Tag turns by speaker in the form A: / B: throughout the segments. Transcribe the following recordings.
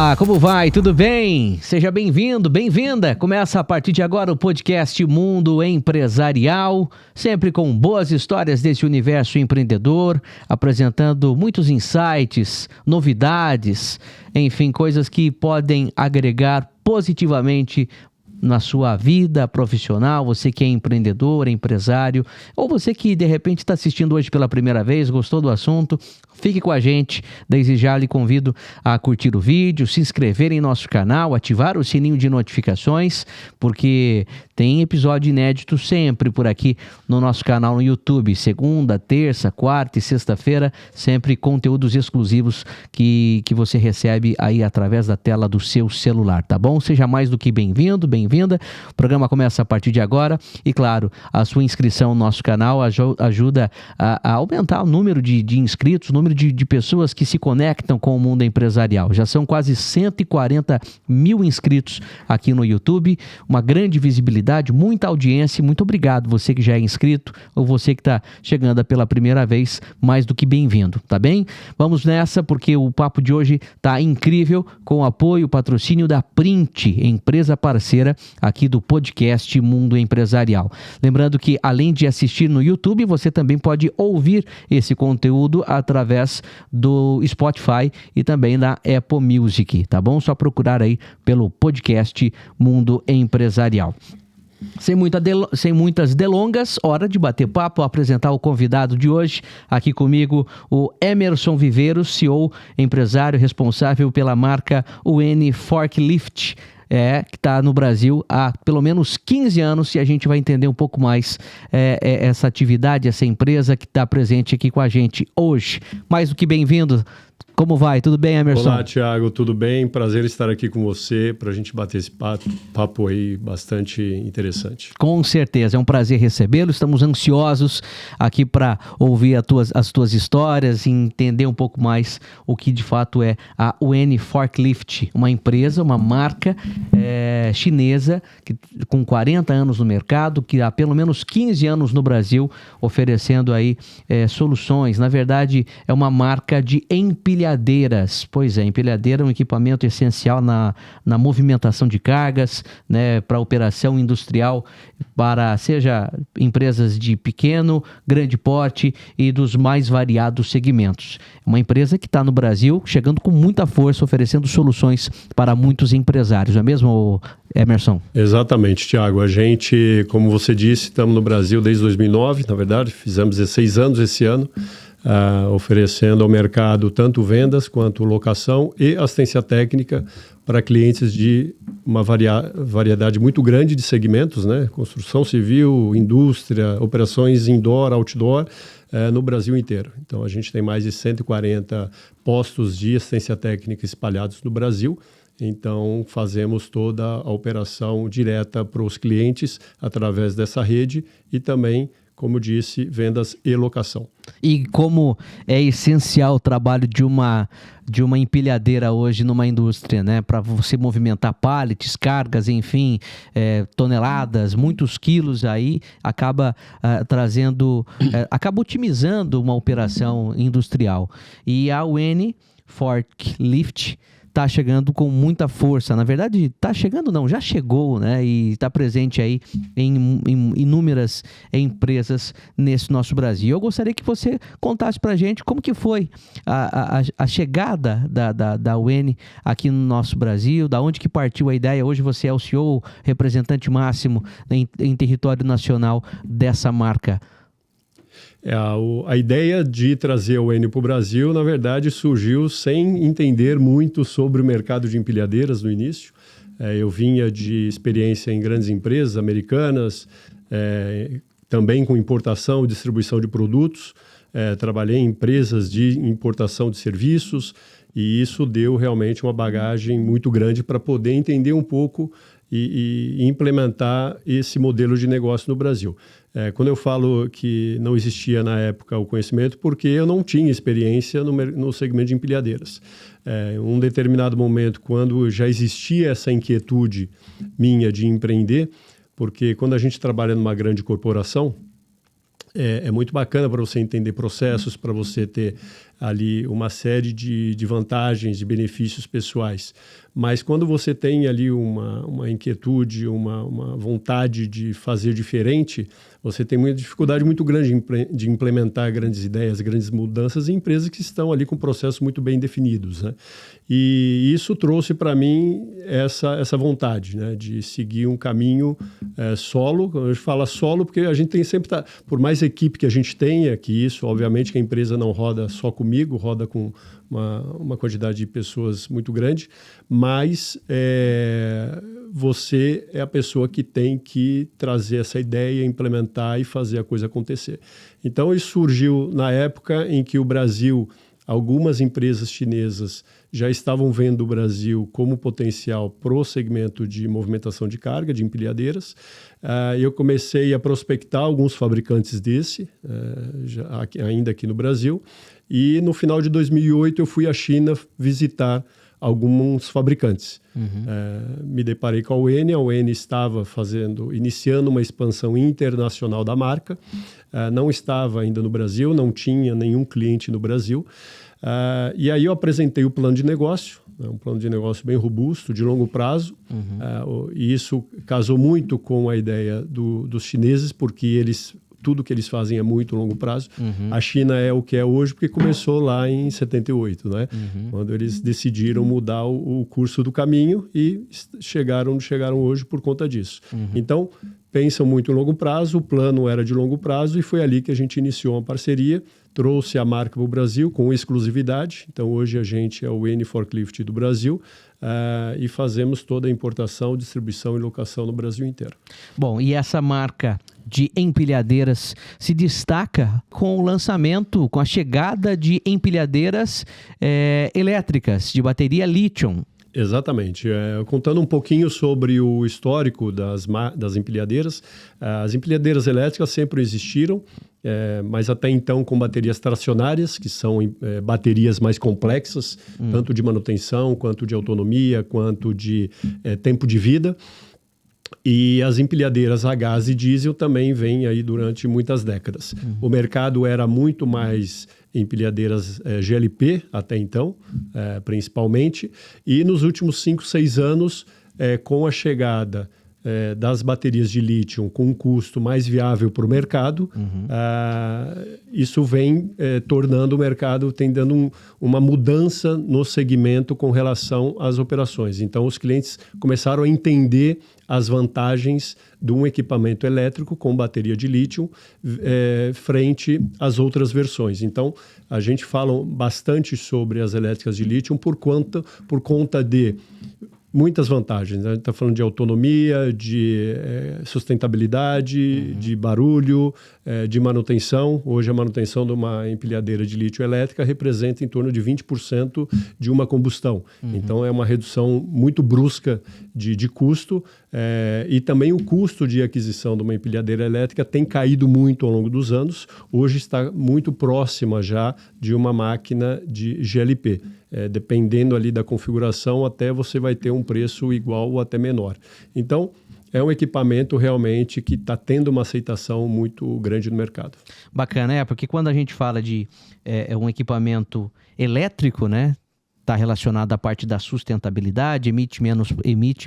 A: Olá, como vai? Tudo bem? Seja bem-vindo, bem-vinda. Começa a partir de agora o podcast Mundo Empresarial, sempre com boas histórias desse universo empreendedor, apresentando muitos insights, novidades, enfim, coisas que podem agregar positivamente na sua vida profissional, você que é empreendedor, empresário, ou você que de repente está assistindo hoje pela primeira vez, gostou do assunto, fique com a gente. Desde já lhe convido a curtir o vídeo, se inscrever em nosso canal, ativar o sininho de notificações, porque tem episódio inédito sempre por aqui no nosso canal no YouTube, segunda, terça, quarta e sexta-feira, sempre conteúdos exclusivos que você recebe aí através da tela do seu celular, tá bom? Seja mais do que bem-vindo, bem-vinda. O programa começa a partir de agora e, claro, a sua inscrição no nosso canal ajuda a aumentar o número de inscritos, o número de pessoas que se conectam com o mundo empresarial. Já são quase 140 mil inscritos aqui no YouTube, uma grande visibilidade, muita audiência. Muito obrigado você que já é inscrito ou você que está chegando pela primeira vez, mais do que bem-vindo, tá bem? Vamos nessa porque o papo de hoje está incrível, com o apoio, o patrocínio da Print, empresa parceira aqui do podcast Mundo Empresarial. Lembrando que, além de assistir no YouTube, você também pode ouvir esse conteúdo através do Spotify e também da Apple Music, tá bom? Só procurar aí pelo podcast Mundo Empresarial. Sem muitas delongas, hora de bater papo, apresentar o convidado de hoje. Aqui comigo, o Emerson Viveiros, CEO, empresário responsável pela marca UN Forklift, que está no Brasil há pelo menos 15 anos, e a gente vai entender um pouco mais essa atividade, essa empresa que está presente aqui com a gente hoje. Mais do que bem-vindo. Como vai? Tudo bem, Emerson?
B: Olá, Thiago. Tudo bem? Prazer estar aqui com você para a gente bater esse papo aí bastante interessante.
A: Com certeza. É um prazer recebê-lo. Estamos ansiosos aqui para ouvir as tuas histórias e entender um pouco mais o que de fato é a UN Forklift, uma empresa, uma marca chinesa com 40 anos no mercado, que há pelo menos 15 anos no Brasil, oferecendo aí soluções. Na verdade, é uma marca de empilhadeiras. Pois é, empilhadeira é um equipamento essencial na movimentação de cargas, né, para operação industrial, para seja empresas de pequeno, grande porte e dos mais variados segmentos. Uma empresa que está no Brasil, chegando com muita força, oferecendo soluções para muitos empresários, não é mesmo, Emerson?
B: Exatamente, Thiago. A gente, como você disse, estamos no Brasil desde 2009, na verdade, fizemos 16 anos esse ano, oferecendo ao mercado tanto vendas quanto locação e assistência técnica para clientes de uma variedade muito grande de segmentos, né? Construção civil, indústria, operações indoor, outdoor, no Brasil inteiro. Então, a gente tem mais de 140 postos de assistência técnica espalhados no Brasil. Então, fazemos toda a operação direta para os clientes através dessa rede e também, como disse, vendas e locação.
A: E como é essencial o trabalho de uma empilhadeira hoje numa indústria, né? Para você movimentar pallets, cargas, enfim, toneladas, muitos quilos aí, acaba acaba otimizando uma operação industrial. E a UN Forklift está chegando com muita força. Na verdade, está chegando não, já chegou, né? E está presente aí em inúmeras empresas nesse nosso Brasil. Eu gostaria que você contasse para a gente como que foi a chegada da UN aqui no nosso Brasil, da onde que partiu a ideia. Hoje você é o CEO, representante máximo em território nacional dessa marca.
B: A ideia de trazer a UN para o Brasil, na verdade, surgiu sem entender muito sobre o mercado de empilhadeiras no início. Eu vinha de experiência em grandes empresas americanas, também com importação e distribuição de produtos. Trabalhei em empresas de importação de serviços e isso deu realmente uma bagagem muito grande para poder entender um pouco e implementar esse modelo de negócio no Brasil. Quando eu falo que não existia na época o conhecimento, porque eu não tinha experiência no segmento de empilhadeiras. Em um determinado momento, quando já existia essa inquietude minha de empreender, porque quando a gente trabalha numa grande corporação, é muito bacana para você entender processos, para você ter ali uma série de vantagens, de benefícios pessoais. Mas quando você tem ali uma inquietude, uma vontade de fazer diferente, você tem uma dificuldade muito grande de implementar grandes ideias, grandes mudanças em empresas que estão ali com processos muito bem definidos, né? E isso trouxe para mim essa vontade, né, de seguir um caminho solo. A gente fala solo porque a gente tem sempre, por mais equipe que a gente tenha, que isso, obviamente, que a empresa não roda só comigo, roda com uma quantidade de pessoas muito grande, mas você é a pessoa que tem que trazer essa ideia, implementar e fazer a coisa acontecer. Então, isso surgiu na época em que o Brasil, algumas empresas chinesas já estavam vendo o Brasil como potencial para o segmento de movimentação de carga, de empilhadeiras. Eu comecei a prospectar alguns fabricantes ainda aqui no Brasil. E no final de 2008 eu fui à China visitar alguns fabricantes. Me deparei com a ON estava iniciando uma expansão internacional da marca, não estava ainda no Brasil, não tinha nenhum cliente no Brasil. E aí eu apresentei o plano de negócio, um plano de negócio bem robusto, de longo prazo, e isso casou muito com a ideia dos chineses, porque tudo que eles fazem é muito longo prazo. A China é o que é hoje porque começou lá em 78, né? Quando eles decidiram mudar o curso do caminho e chegaram onde chegaram hoje por conta disso. Então, pensam muito em longo prazo, o plano era de longo prazo e foi ali que a gente iniciou uma parceria, trouxe a marca para o Brasil com exclusividade. Então, hoje a gente é o N Forklift do Brasil e fazemos toda a importação, distribuição e locação no Brasil inteiro.
A: Bom, e essa marca de empilhadeiras se destaca com o lançamento, com a chegada de empilhadeiras elétricas, de bateria lítio.
B: Exatamente. Contando um pouquinho sobre o histórico das empilhadeiras, as empilhadeiras elétricas sempre existiram, mas até então com baterias tracionárias, que são baterias mais complexas, tanto de manutenção, quanto de autonomia, quanto de tempo de vida. E as empilhadeiras a gás e diesel também vêm aí durante muitas décadas. O mercado era muito mais empilhadeiras GLP até então, principalmente. E nos últimos 5, 6 anos, com a chegada das baterias de lítio com um custo mais viável para o mercado, isso vem tornando o mercado, tem dando uma mudança no segmento com relação às operações. Então, os clientes começaram a entender as vantagens de um equipamento elétrico com bateria de lítio frente às outras versões. Então, a gente fala bastante sobre as elétricas de lítio por conta de muitas vantagens. A gente está falando de autonomia, de sustentabilidade, de barulho, de manutenção. Hoje a manutenção de uma empilhadeira de lítio elétrica representa em torno de 20% de uma combustão. Então é uma redução muito brusca de custo, e também o custo de aquisição de uma empilhadeira elétrica tem caído muito ao longo dos anos. Hoje está muito próxima já de uma máquina de GLP. Dependendo ali da configuração, até você vai ter um preço igual ou até menor. Então, é um equipamento realmente que está tendo uma aceitação muito grande no mercado.
A: Bacana, porque quando a gente fala de um equipamento elétrico, né? Está relacionado à parte da sustentabilidade, emite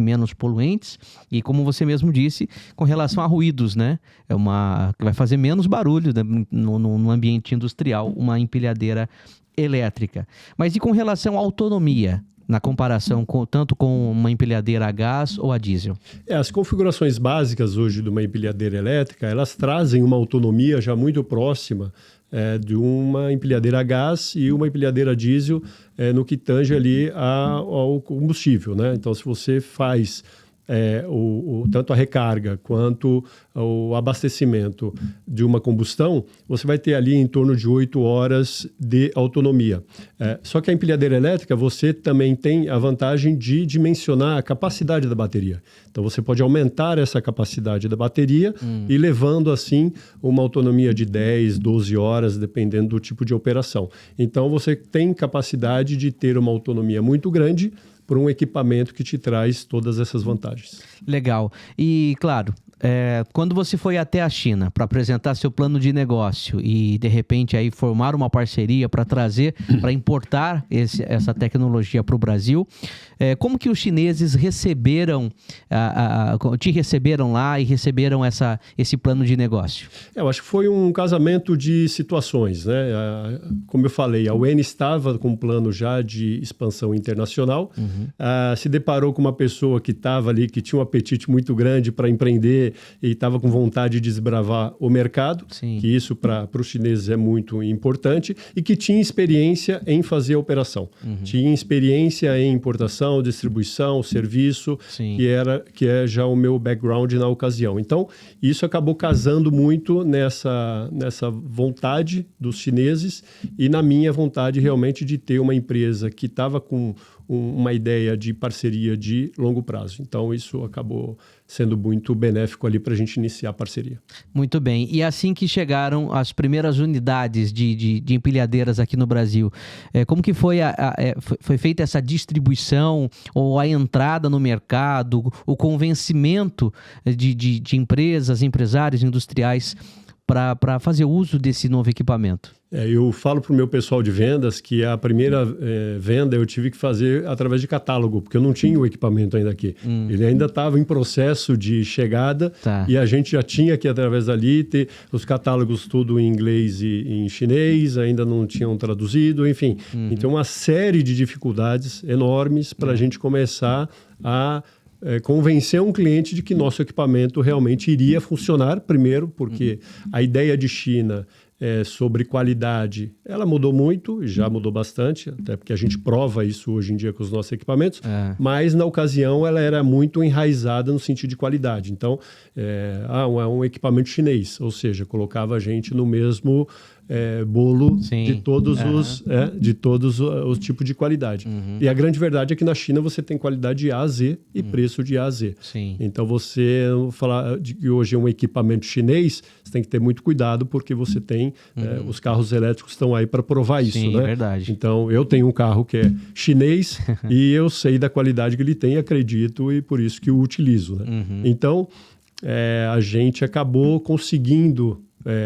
A: menos poluentes e, como você mesmo disse, com relação a ruídos, né? Que vai fazer menos barulho, né, no ambiente industrial, uma empilhadeira elétrica. Mas e com relação à autonomia, na comparação tanto com uma empilhadeira a gás ou a diesel?
B: As configurações básicas hoje de uma empilhadeira elétrica, elas trazem uma autonomia já muito próxima de uma empilhadeira a gás e uma empilhadeira a diesel no que tange ali ao combustível, né? Então, se você faz tanto a recarga quanto o abastecimento de uma combustão, você vai ter ali em torno de 8 horas de autonomia. Só que a empilhadeira elétrica, você também tem a vantagem de dimensionar a capacidade da bateria. Então, você pode aumentar essa capacidade da bateria e levando, assim, uma autonomia de 10, 12 horas, dependendo do tipo de operação. Então, você tem capacidade de ter uma autonomia muito grande por um equipamento que te traz todas essas vantagens.
A: Legal. E, claro, quando você foi até a China para apresentar seu plano de negócio e de repente aí formar uma parceria para trazer, para importar essa tecnologia para o Brasil, como que os chineses te receberam lá e receberam esse plano de negócio?
B: Eu acho que foi um casamento de situações, né? Como eu falei, a UEN estava com um plano já de expansão internacional, se deparou com uma pessoa que estava ali, que tinha um apetite muito grande para empreender e estava com vontade de desbravar o mercado,
A: Sim.
B: que isso para os chineses é muito importante, e que tinha experiência em fazer a operação. Tinha experiência em importação, distribuição, serviço,
A: Sim.
B: que é já o meu background na ocasião. Então, isso acabou casando muito nessa vontade dos chineses e na minha vontade realmente de ter uma empresa que estava com uma ideia de parceria de longo prazo. Então, isso acabou sendo muito benéfico ali para a gente iniciar a parceria.
A: Muito bem. E assim que chegaram as primeiras unidades de empilhadeiras aqui no Brasil, como que foi feita essa distribuição ou a entrada no mercado, o convencimento de empresas, empresários, industriais para fazer uso desse novo equipamento?
B: Eu falo para o meu pessoal de vendas que a primeira venda eu tive que fazer através de catálogo, porque eu não tinha o equipamento ainda aqui. Ele ainda estava em processo de chegada, e a gente já tinha que, através dali, ter os catálogos tudo em inglês e em chinês, ainda não tinham traduzido, enfim. Então, uma série de dificuldades enormes para a gente começar a convencer um cliente de que nosso equipamento realmente iria funcionar, primeiro, porque a ideia de China sobre qualidade, ela mudou muito, já mudou bastante, até porque a gente prova isso hoje em dia com os nossos equipamentos, mas na ocasião ela era muito enraizada no sentido de qualidade. Então, é um equipamento chinês, ou seja, colocava a gente no mesmo bolo de todos os tipos de qualidade. E a grande verdade é que na China você tem qualidade de A a Z e preço de A a Z.
A: Sim.
B: Então, você falar de que hoje é um equipamento chinês, você tem que ter muito cuidado, porque você tem os carros elétricos estão aí para provar isso.
A: Sim,
B: né?
A: É verdade.
B: Então, eu tenho um carro que é chinês e eu sei da qualidade que ele tem, acredito, e por isso que o utilizo. Né? Então, a gente acabou conseguindo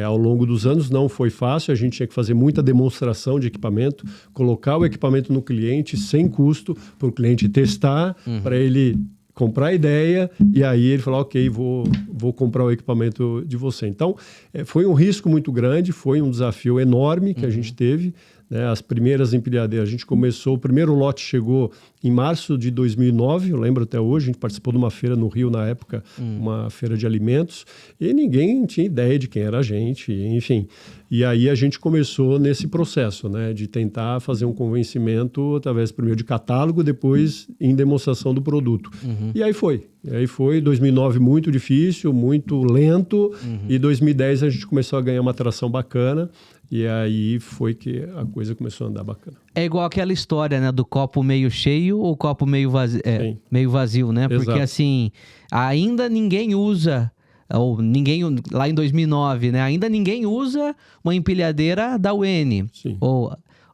B: ao longo dos anos, não foi fácil, a gente tinha que fazer muita demonstração de equipamento, colocar o equipamento no cliente sem custo, para o cliente testar, para ele comprar a ideia e aí ele falar, ok, vou comprar o equipamento de você. Então, foi um risco muito grande, foi um desafio enorme que a gente teve. Né? As primeiras empilhadeiras, a gente começou, o primeiro lote chegou em março de 2009, eu lembro até hoje, a gente participou de uma feira no Rio na época, uma feira de alimentos, e ninguém tinha ideia de quem era a gente, enfim. E aí a gente começou nesse processo, né, de tentar fazer um convencimento através primeiro de catálogo, depois em demonstração do produto. E aí foi. 2009 muito difícil, muito lento, e 2010 a gente começou a ganhar uma atração bacana, e aí foi que a coisa começou a andar bacana.
A: É igual aquela história, né, do copo meio cheio ou copo meio vazio, né?
B: Exato.
A: Porque assim, ainda ninguém usa, ou ninguém, lá em 2009, né, ainda ninguém usa uma empilhadeira da UEN.
B: Sim.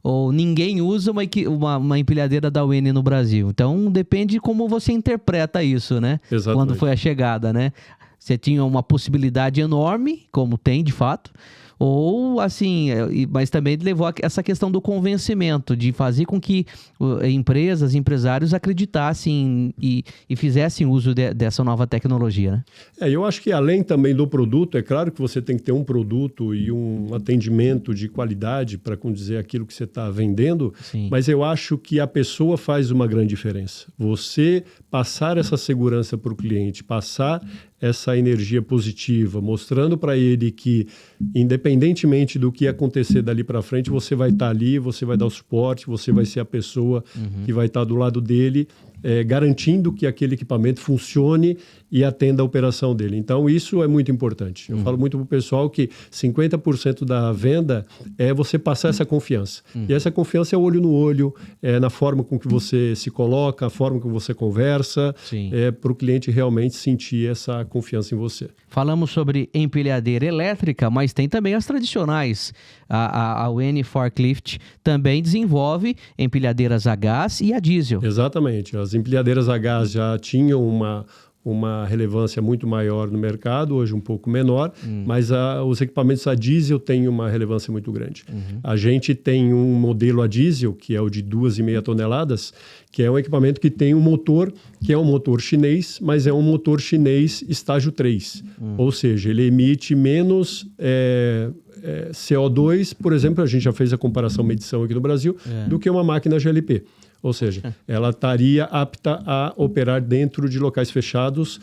A: Ou ninguém usa uma empilhadeira da UEN no Brasil. Então, depende de como você interpreta isso, né?
B: Exatamente.
A: Quando foi a chegada, né? Você tinha uma possibilidade enorme, como tem de fato, ou assim, mas também levou a essa questão do convencimento, de fazer com que empresas, empresários acreditassem e fizessem uso dessa nova tecnologia, né?
B: Eu acho que além também do produto, é claro que você tem que ter um produto e um atendimento de qualidade para condizer aquilo que você está vendendo,
A: Sim.
B: Mas eu acho que a pessoa faz uma grande diferença. Você passar essa segurança para o cliente, passar essa energia positiva, mostrando para ele que, independentemente do que acontecer dali para frente, você vai estar ali, você vai dar o suporte, você vai ser a pessoa que vai estar do lado dele, garantindo que aquele equipamento funcione e atenda a operação dele. Então, isso é muito importante. Eu falo muito para o pessoal que 50% da venda é você passar essa confiança. E essa confiança é olho no olho, na forma com que você se coloca, a forma com que você conversa, para o cliente realmente sentir essa confiança em você.
A: Falamos sobre empilhadeira elétrica, mas tem também as tradicionais. A UEN Forklift também desenvolve empilhadeiras a gás e a diesel.
B: Exatamente. As empilhadeiras a gás já tinham uma relevância muito maior no mercado, hoje um pouco menor, mas os equipamentos a diesel têm uma relevância muito grande. A gente tem um modelo a diesel, que é o de 2,5 toneladas, que é um equipamento que tem um motor, que é um motor chinês, mas é um motor chinês estágio 3. Ou seja, ele emite menos CO2, por exemplo, a gente já fez a comparação, medição aqui no Brasil, do que uma máquina GLP. Ou seja, ela estaria apta a operar dentro de locais fechados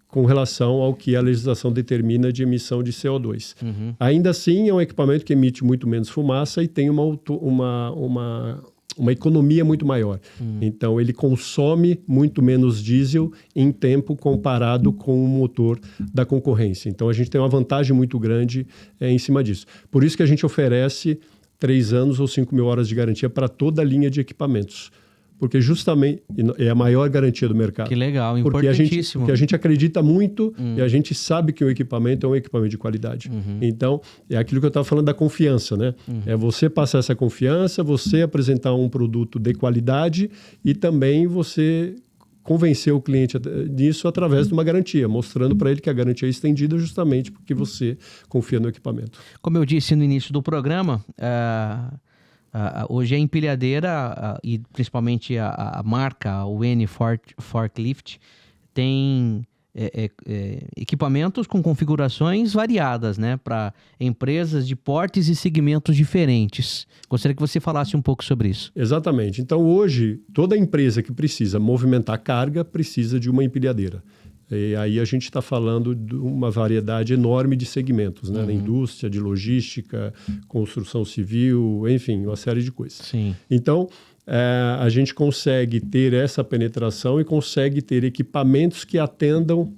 B: com relação ao que a legislação determina de emissão de CO2. Ainda assim, é um equipamento que emite muito menos fumaça e tem uma economia muito maior. Então, ele consome muito menos diesel em tempo comparado com o motor da concorrência. Então, a gente tem uma vantagem muito grande em cima disso. Por isso que a gente oferece 3 anos ou 5 mil horas de garantia para toda a linha de equipamentos. Porque justamente é a maior garantia do mercado.
A: Que legal, importantíssimo.
B: Porque a gente acredita muito e a gente sabe que o equipamento é um equipamento de qualidade. Então, é aquilo que eu estava falando da confiança, né? É você passar essa confiança, você apresentar um produto de qualidade e também você convencer o cliente disso através de uma garantia, mostrando para ele que a garantia é estendida justamente porque você confia no equipamento.
A: Como eu disse no início do programa, hoje a empilhadeira e principalmente a marca, a UN Forklift, tem equipamentos com configurações variadas, né, para empresas de portes e segmentos diferentes. Gostaria que você falasse um pouco sobre isso.
B: Exatamente. Então, hoje, toda empresa que precisa movimentar carga precisa de uma empilhadeira. E aí a gente está falando de uma variedade enorme de segmentos, né? Na indústria, de logística, construção civil, enfim, uma série de coisas.
A: Sim.
B: Então, a gente consegue ter essa penetração e consegue ter equipamentos que atendam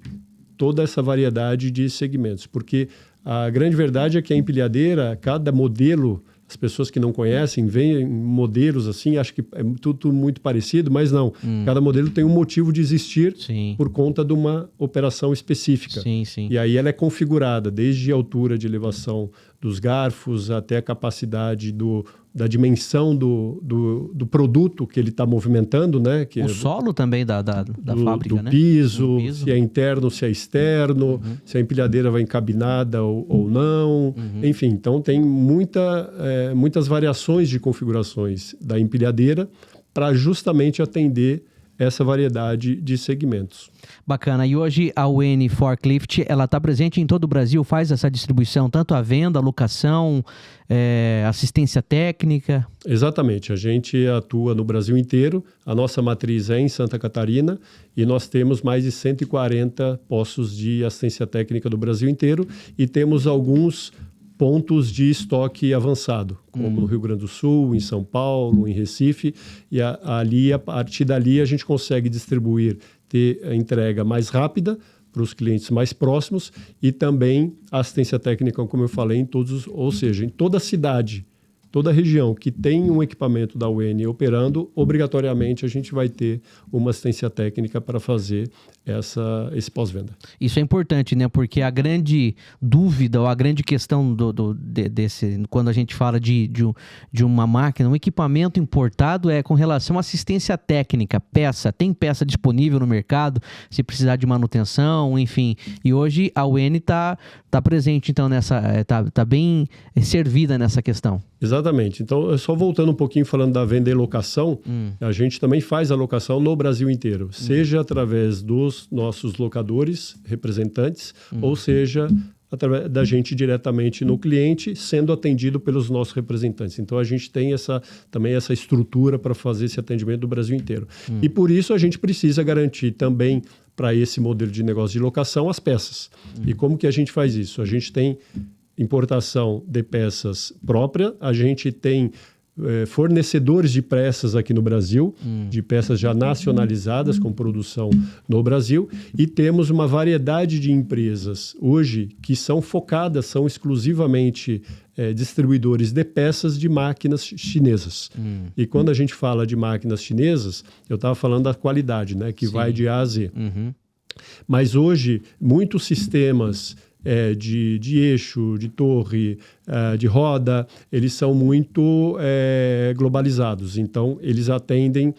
B: toda essa variedade de segmentos. Porque a grande verdade é que a empilhadeira, cada modelo, as pessoas que não conhecem, veem modelos assim, acham que é tudo muito parecido, mas não. Cada modelo tem um motivo de existir por conta de uma operação específica.
A: Sim.
B: E aí ela é configurada, desde a altura de elevação dos garfos até a capacidade da dimensão do produto que ele está movimentando, né? Que
A: o solo também da fábrica,
B: do
A: né?
B: Piso, se é interno, se é externo, se a empilhadeira vai encabinada ou não. Enfim, então tem muitas variações de configurações da empilhadeira para justamente atender essa variedade de segmentos.
A: Bacana. E hoje a UN Forklift, ela está presente em todo o Brasil, faz essa distribuição, tanto a venda, a locação, assistência técnica?
B: Exatamente. A gente atua no Brasil inteiro. A nossa matriz é em Santa Catarina e nós temos mais de 140 postos de assistência técnica do Brasil inteiro e temos alguns pontos de estoque avançado, como no Rio Grande do Sul, em São Paulo, em Recife, e a partir dali a gente consegue distribuir, ter a entrega mais rápida para os clientes mais próximos e também assistência técnica, como eu falei, ou seja, em toda a cidade, toda a região que tem um equipamento da UN operando, obrigatoriamente a gente vai ter uma assistência técnica para fazer esse pós-venda.
A: Isso é importante, né? Porque a grande dúvida ou a grande questão desse, quando a gente fala de uma máquina, um equipamento importado é com relação à assistência técnica, tem peça disponível no mercado, se precisar de manutenção, enfim. E hoje a UN está presente, então, tá bem servida nessa questão.
B: Exatamente. Então, só voltando um pouquinho falando da venda e locação, a gente também faz a locação no Brasil inteiro, seja através dos nossos locadores, representantes, ou seja, através da gente diretamente no cliente, sendo atendido pelos nossos representantes. Então, a gente tem também essa estrutura para fazer esse atendimento do Brasil inteiro. E por isso a gente precisa garantir também para esse modelo de negócio de locação as peças. E como que a gente faz isso? A gente tem importação de peças própria, a gente tem fornecedores de peças aqui no Brasil, de peças já nacionalizadas com produção no Brasil, e temos uma variedade de empresas hoje que são exclusivamente distribuidores de peças de máquinas chinesas. E quando a gente fala de máquinas chinesas, eu estava falando da qualidade, né, que vai de A a Z. Mas hoje, muitos sistemas de eixo, de torre, de roda, eles são muito globalizados. Então, eles atendem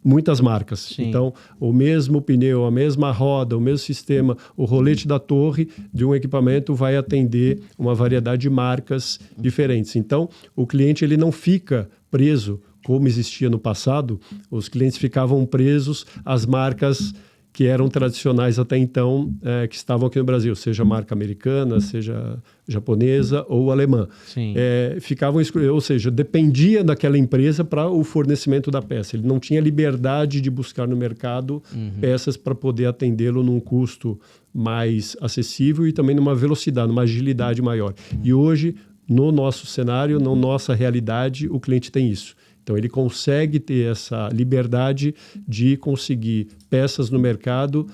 B: muitas marcas.
A: Sim.
B: Então, o mesmo pneu, a mesma roda, o mesmo sistema, o rolete da torre de um equipamento vai atender uma variedade de marcas diferentes. Então, o cliente ele não fica preso, como existia no passado, os clientes ficavam presos às marcas que eram tradicionais até então, que estavam aqui no Brasil, seja marca americana, seja japonesa ou alemã.
A: Sim.
B: Ficavam, ou seja, dependia daquela empresa para o fornecimento da peça. Ele não tinha liberdade de buscar no mercado peças para poder atendê-lo num custo mais acessível e também numa velocidade, numa agilidade maior. E hoje, no nosso cenário, na nossa realidade, o cliente tem isso. Então, ele consegue ter essa liberdade de conseguir peças no mercado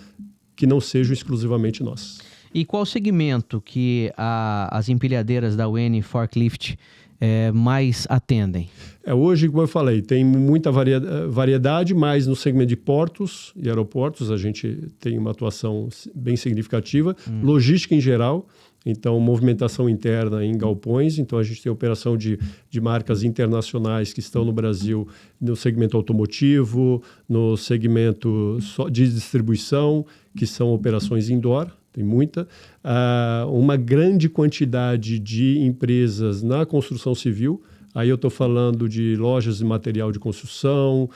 B: que não sejam exclusivamente nossas.
A: E qual segmento que as empilhadeiras da UN Forklift mais atendem?
B: Hoje, como eu falei, tem muita variedade, mas no segmento de portos e aeroportos a gente tem uma atuação bem significativa. Logística em geral. Então, movimentação interna em galpões. Então, a gente tem operação de marcas internacionais que estão no Brasil no segmento automotivo, no segmento de distribuição, que são operações indoor, tem muita. Uma grande quantidade de empresas na construção civil. Aí eu estou falando de lojas de material de construção,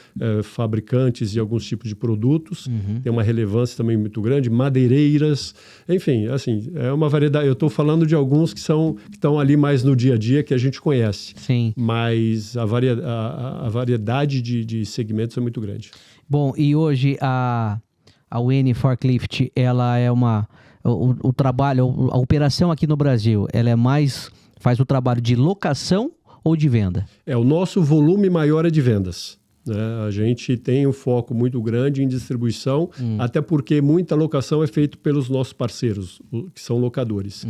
B: fabricantes de alguns tipos de produtos. Tem uma relevância também muito grande, madeireiras, enfim, assim, é uma variedade. Eu estou falando de alguns que estão ali mais no dia a dia, que a gente conhece.
A: Sim.
B: Mas a variedade de segmentos é muito grande.
A: Bom, e hoje a UN Forklift, ela é o trabalho, a operação aqui no Brasil, ela faz o trabalho de locação ou de venda?
B: O nosso volume maior é de vendas. A gente tem um foco muito grande em distribuição, até porque muita locação é feita pelos nossos parceiros, que são locadores.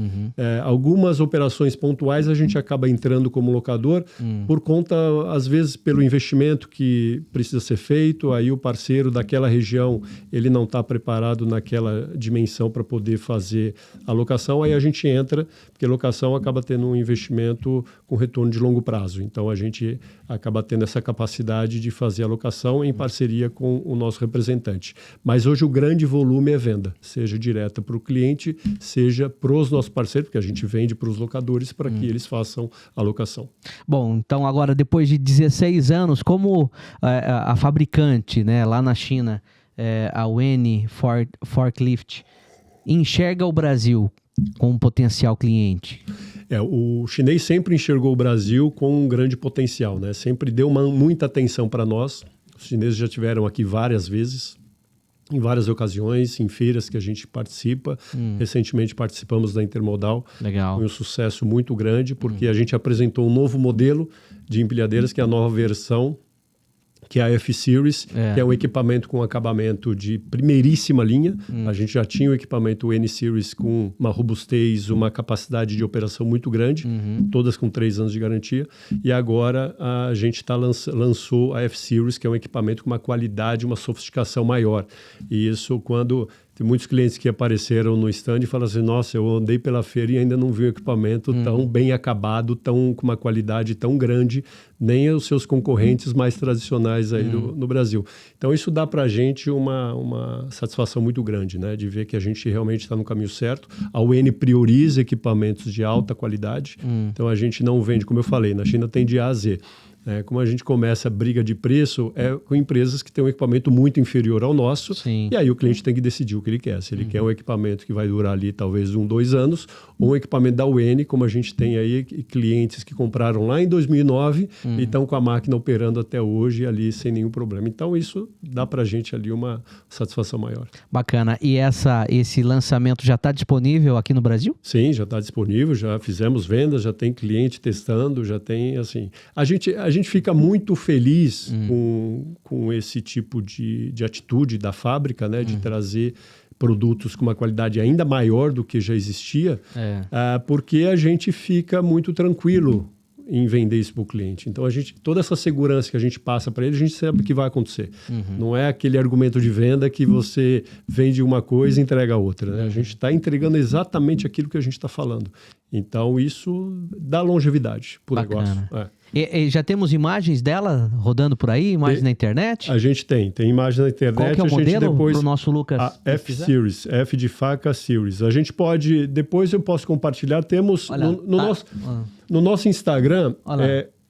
B: Algumas operações pontuais a gente acaba entrando como locador por conta, às vezes, pelo investimento que precisa ser feito, aí o parceiro daquela região ele não está preparado naquela dimensão para poder fazer a locação, aí a gente entra, porque locação acaba tendo um investimento com retorno de longo prazo. Então, a gente acaba tendo essa capacidade de fazer a locação em parceria com o nosso representante. Mas hoje o grande volume é venda, seja direta para o cliente, seja para os nossos parceiros, porque a gente vende para os locadores para que eles façam a locação.
A: Bom, então agora depois de 16 anos, como a fabricante, né, lá na China, a UN Forklift, enxerga o Brasil como um potencial cliente?
B: O chinês sempre enxergou o Brasil com um grande potencial, né? Sempre deu muita atenção para nós. Os chineses já tiveram aqui várias vezes, em várias ocasiões, em feiras que a gente participa. Recentemente participamos da Intermodal.
A: Legal.
B: Foi um sucesso muito grande, porque a gente apresentou um novo modelo de empilhadeiras, que é a nova versão, que é a F-Series, que é um equipamento com acabamento de primeiríssima linha. A gente já tinha o equipamento N-Series com uma robustez, uma capacidade de operação muito grande, todas com 3 anos de garantia. E agora a gente lançou a F-Series, que é um equipamento com uma qualidade, uma sofisticação maior. E isso quando... Tem muitos clientes que apareceram no stand e falam assim, nossa, eu andei pela feira e ainda não vi um equipamento tão bem acabado, com uma qualidade tão grande, nem os seus concorrentes mais tradicionais aí no Brasil. Então, isso dá para a gente uma satisfação muito grande, né? De ver que a gente realmente está no caminho certo. A UN prioriza equipamentos de alta qualidade. Então, a gente não vende, como eu falei, na China tem de A a Z. Como a gente começa a briga de preço, com empresas que têm um equipamento muito inferior ao nosso.
A: Sim.
B: E aí o cliente tem que decidir o que ele quer. Se ele quer um equipamento que vai durar ali talvez 2 anos, ou um equipamento da UN, como a gente tem aí clientes que compraram lá em 2009 e estão com a máquina operando até hoje ali sem nenhum problema. Então isso dá para a gente ali uma satisfação maior.
A: Bacana. E esse lançamento já está disponível aqui no Brasil?
B: Sim, já está disponível, já fizemos vendas, já tem cliente testando, já tem assim... A gente fica muito feliz com esse tipo de atitude da fábrica, né, de trazer produtos com uma qualidade ainda maior do que já existia, porque a gente fica muito tranquilo em vender isso para o cliente. Então, toda essa segurança que a gente passa para ele, a gente sabe o que vai acontecer. Não é aquele argumento de venda que você vende uma coisa e entrega outra. Né? A gente está entregando exatamente aquilo que a gente está falando. Então, isso dá longevidade para o negócio.
A: E já temos imagens dela rodando por aí, imagens na internet?
B: A gente tem imagem na internet.
A: Qual que é o modelo
B: depois,
A: pro nosso Lucas?
B: A F-Series, F de faca Series. A gente pode, depois eu posso compartilhar, temos no nosso Instagram,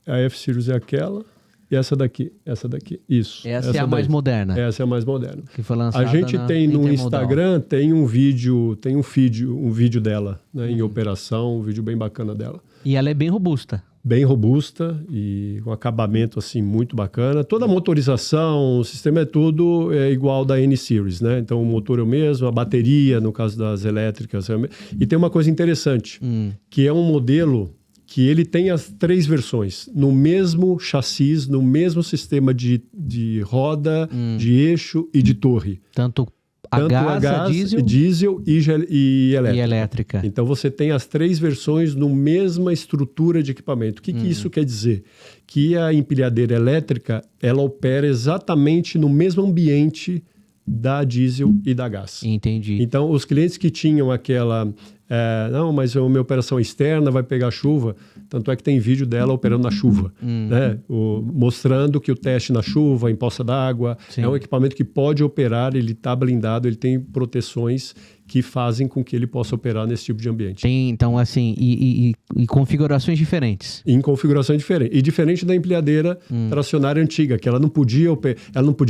B: a F-Series é aquela e essa daqui. Isso.
A: Essa é a mais moderna.
B: Essa é a mais moderna.
A: Que foi lançada
B: a gente tem no Instagram, tem um vídeo dela, né, em operação, um vídeo bem bacana dela.
A: E ela é bem robusta.
B: Bem robusta e um acabamento assim muito bacana. Toda a motorização, o sistema é tudo igual da N-Series, né? Então o motor é o mesmo, a bateria, no caso das elétricas. E tem uma coisa interessante, que é um modelo que ele tem as 3 versões, no mesmo chassis, no mesmo sistema de roda, de eixo e de torre.
A: Tanto a gás,
B: diesel e
A: elétrica.
B: Então você tem as 3 versões no mesma estrutura de equipamento. O que isso quer dizer? Que a empilhadeira elétrica ela opera exatamente no mesmo ambiente da diesel e da gás.
A: Entendi.
B: Então os clientes que tinham aquela... não, mas a minha operação externa vai pegar chuva. Tanto é que tem vídeo dela operando na chuva, né? Mostrando que o teste na chuva, em poça d'água, é um equipamento que pode operar, ele está blindado, ele tem proteções que fazem com que ele possa operar nesse tipo de ambiente.
A: Tem, então, assim, e configurações diferentes.
B: Em configurações diferentes. E diferente da empilhadeira tracionária antiga, que ela não podia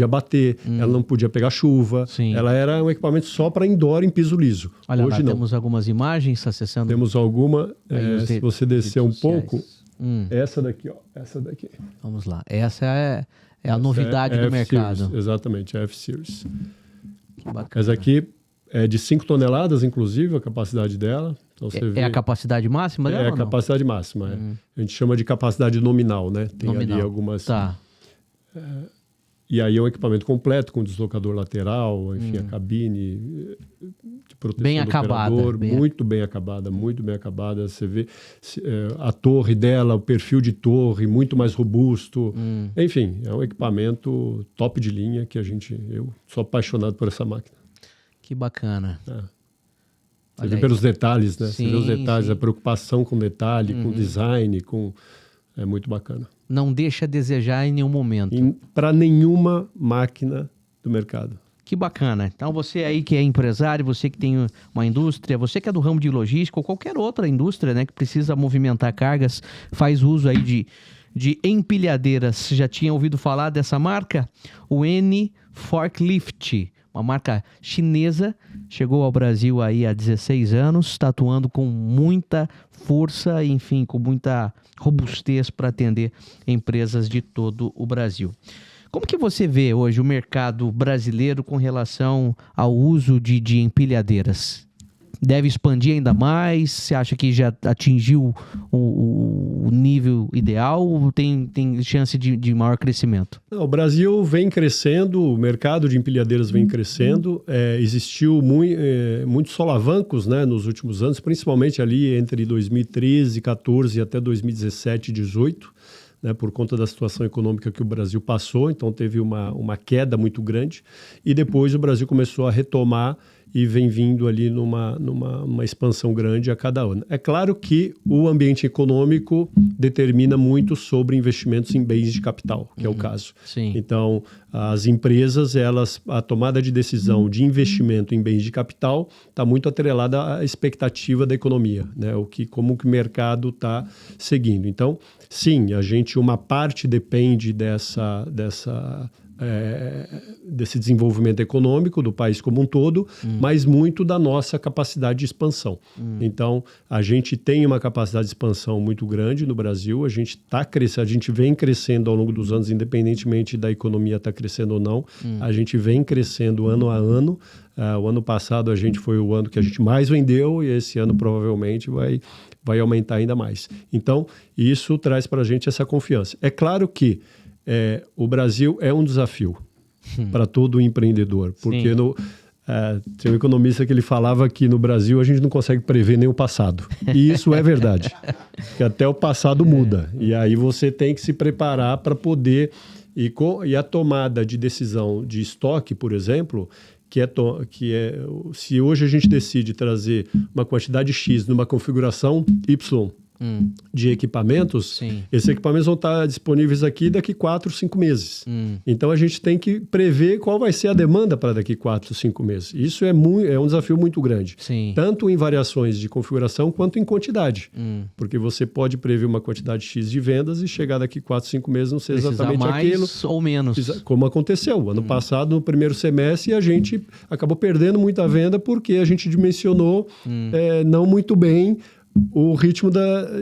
B: bater, ela não podia pegar chuva.
A: Sim.
B: Ela era um equipamento só para indoor em piso liso.
A: Olha
B: Hoje
A: lá,
B: não.
A: temos algumas imagens acessando.
B: Temos alguma. Se você descer um pouco, essa daqui, ó. Essa daqui.
A: Vamos lá. Essa é a novidade do mercado.
B: Exatamente, a F-Series.
A: Que bacana.
B: Essa aqui é de 5 toneladas, inclusive, a capacidade dela. Então, você vê...
A: a capacidade máxima dela?
B: É a capacidade máxima. A gente chama de capacidade nominal, né? Tem ali algumas...
A: Tá.
B: E aí é um equipamento completo, com deslocador lateral, enfim, a cabine de proteção
A: bem
B: do
A: acabada,
B: operador, muito bem acabada. Você vê a torre dela, o perfil de torre, muito mais robusto. Enfim, é um equipamento top de linha que eu sou apaixonado por essa máquina.
A: Que bacana.
B: Você vê pelos detalhes, né? Sim, você vê os detalhes, a preocupação com detalhe, com design, é muito bacana.
A: Não deixa a desejar em nenhum momento.
B: Para nenhuma máquina do mercado.
A: Que bacana. Então você aí que é empresário, você que tem uma indústria, você que é do ramo de logística ou qualquer outra indústria, né, que precisa movimentar cargas, faz uso aí de empilhadeiras. Já tinha ouvido falar dessa marca? O N Forklift, uma marca chinesa, chegou ao Brasil aí há 16 anos, está atuando com muita força, enfim, com muita robustez para atender empresas de todo o Brasil. Como que você vê hoje o mercado brasileiro com relação ao uso de empilhadeiras? Deve expandir ainda mais? Você acha que já atingiu o nível ideal ou tem chance de maior crescimento?
B: Não, o Brasil vem crescendo, o mercado de empilhadeiras vem crescendo. Existiu muitos solavancos, né, nos últimos anos, principalmente ali entre 2013, 14 até 2017, 18. Né, por conta da situação econômica que o Brasil passou, então teve uma queda muito grande. E depois o Brasil começou a retomar e vem vindo ali numa expansão grande a cada ano. É claro que o ambiente econômico determina muito sobre investimentos em bens de capital, que é o caso.
A: Sim.
B: Então, as empresas, a tomada de decisão de investimento em bens de capital está muito atrelada à expectativa da economia, né? Como que o mercado está seguindo. Então, sim, uma parte depende desse desenvolvimento econômico do país como um todo, mas muito da nossa capacidade de expansão. Então, a gente tem uma capacidade de expansão muito grande no Brasil, a gente vem crescendo ao longo dos anos, independentemente da economia estar crescendo ou não, a gente vem crescendo ano a ano. O ano passado foi o ano que a gente mais vendeu e esse ano provavelmente vai aumentar ainda mais. Então, isso traz para a gente essa confiança. É claro que o Brasil é um desafio para todo empreendedor, porque tem um economista que ele falava que no Brasil a gente não consegue prever nem o passado. E isso é verdade, que até o passado muda. E aí você tem que se preparar para poder... E a tomada de decisão de estoque, por exemplo, se hoje a gente decide trazer uma quantidade X numa configuração Y, de equipamentos,
A: Sim.
B: esses equipamentos vão estar disponíveis aqui daqui 4, 5 meses. Então, a gente tem que prever qual vai ser a demanda para daqui 4, 5 meses. Isso é um desafio muito grande.
A: Sim.
B: Tanto em variações de configuração quanto em quantidade. Porque você pode prever uma quantidade X de vendas e chegar daqui 4, 5 meses não ser exatamente
A: mais
B: aquilo.
A: ou menos.
B: Como aconteceu. Ano passado, no primeiro semestre, a gente acabou perdendo muita venda porque a gente dimensionou não muito bem o ritmo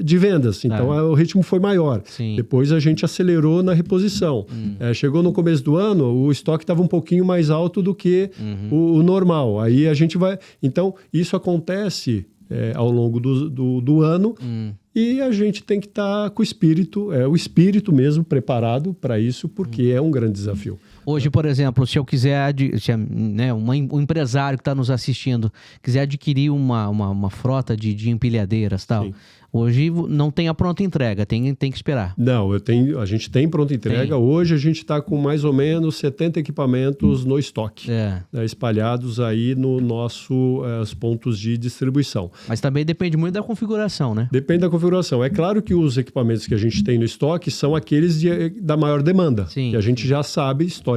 B: de vendas. Então, o ritmo foi maior.
A: Sim.
B: Depois, a gente acelerou na reposição. Chegou no começo do ano, o estoque estava um pouquinho mais alto do que o normal. Aí, a gente vai... Então, isso acontece ao longo do ano e a gente tem que estar com o espírito mesmo preparado para isso, porque é um grande desafio.
A: Hoje, por exemplo, se eu quiser, um empresário que está nos assistindo, quiser adquirir uma frota de empilhadeiras e tal,
B: Sim.
A: hoje não tem a pronta entrega, tem que esperar.
B: Não, a gente tem pronta entrega. Hoje a gente está com mais ou menos 70 equipamentos no estoque, espalhados aí no os pontos de distribuição.
A: Mas também depende muito da configuração, né?
B: Depende da configuração. É claro que os equipamentos que a gente tem no estoque são aqueles da maior demanda,
A: Sim,
B: que a gente já sabe historicamente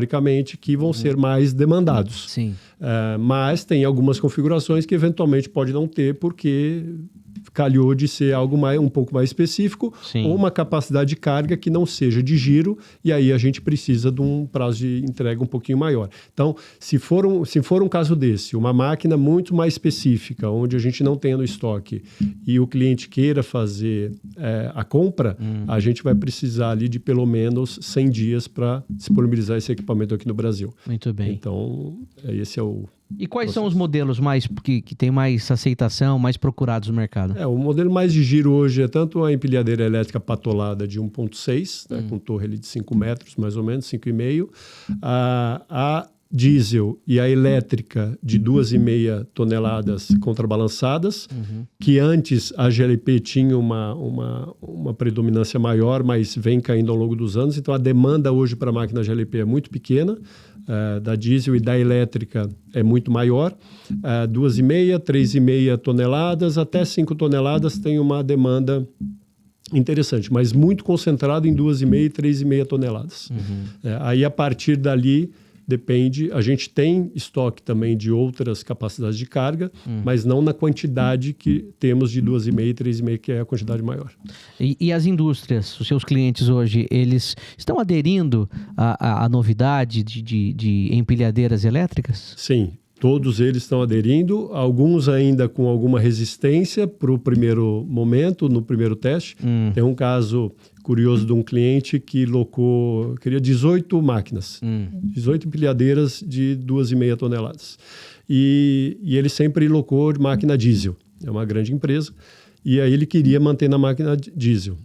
B: que vão ser mais demandados.
A: Sim.
B: Mas tem algumas configurações que eventualmente pode não ter, porque calhou de ser algo um pouco mais específico,
A: Sim.
B: ou uma capacidade de carga que não seja de giro, e aí a gente precisa de um prazo de entrega um pouquinho maior. Então, se for um caso desse, uma máquina muito mais específica, onde a gente não tem no estoque, e o cliente queira fazer a compra, a gente vai precisar ali de pelo menos 100 dias para disponibilizar esse equipamento aqui no Brasil.
A: Muito bem.
B: Então, esse é o...
A: E quais são os modelos que tem mais aceitação, mais procurados no mercado?
B: O modelo mais de giro hoje é tanto a empilhadeira elétrica patolada de 1.6, com torre ali de 5 metros, mais ou menos, 5,5. A diesel e a elétrica de 2,5 toneladas contrabalançadas, que antes a GLP tinha uma predominância maior, mas vem caindo ao longo dos anos. Então, a demanda hoje para a máquina GLP é muito pequena. Da diesel e da elétrica é muito maior. 2,5, 3,5 toneladas, até 5 toneladas tem uma demanda interessante, mas muito concentrado em 2,5 e 3,5 toneladas. Aí, a partir dali, depende. A gente tem estoque também de outras capacidades de carga, mas não na quantidade que temos de 2,5 e 3,5, que é a quantidade maior.
A: E as indústrias, os seus clientes hoje, eles estão aderindo à novidade de empilhadeiras elétricas?
B: Sim, todos eles estão aderindo, alguns ainda com alguma resistência para o primeiro momento, no primeiro teste. Tem um caso curioso de um cliente que queria 18 máquinas, 18 empilhadeiras de 2,5 toneladas. E ele sempre locou máquina diesel, é uma grande empresa, e aí ele queria manter na máquina diesel.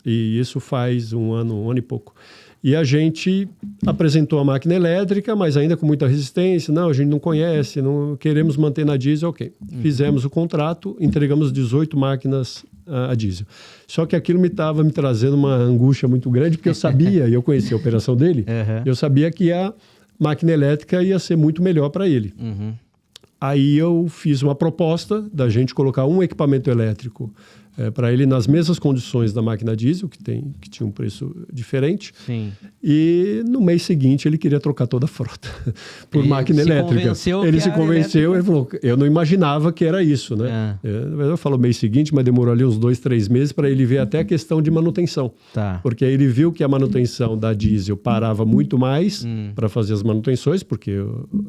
B: E isso faz um ano e pouco. E a gente apresentou a máquina elétrica, mas ainda com muita resistência. Não, a gente não conhece, não queremos manter na diesel, ok. Fizemos o contrato, entregamos 18 máquinas a diesel. Só que aquilo estava me trazendo uma angústia muito grande, porque eu sabia, e eu conhecia a operação dele, eu sabia que a máquina elétrica ia ser muito melhor para ele. Aí eu fiz uma proposta da gente colocar um equipamento elétrico para ele nas mesmas condições da máquina diesel, que tinha um preço diferente.
A: Sim.
B: E no mês seguinte ele queria trocar toda a frota por máquina elétrica. Ele se convenceu, ele falou, eu não imaginava que era isso, né? Eu falo mês seguinte, mas demorou ali uns 2, 3 meses para ele ver até a questão de manutenção.
A: Tá.
B: Porque aí ele viu que a manutenção da diesel parava muito mais para fazer as manutenções, porque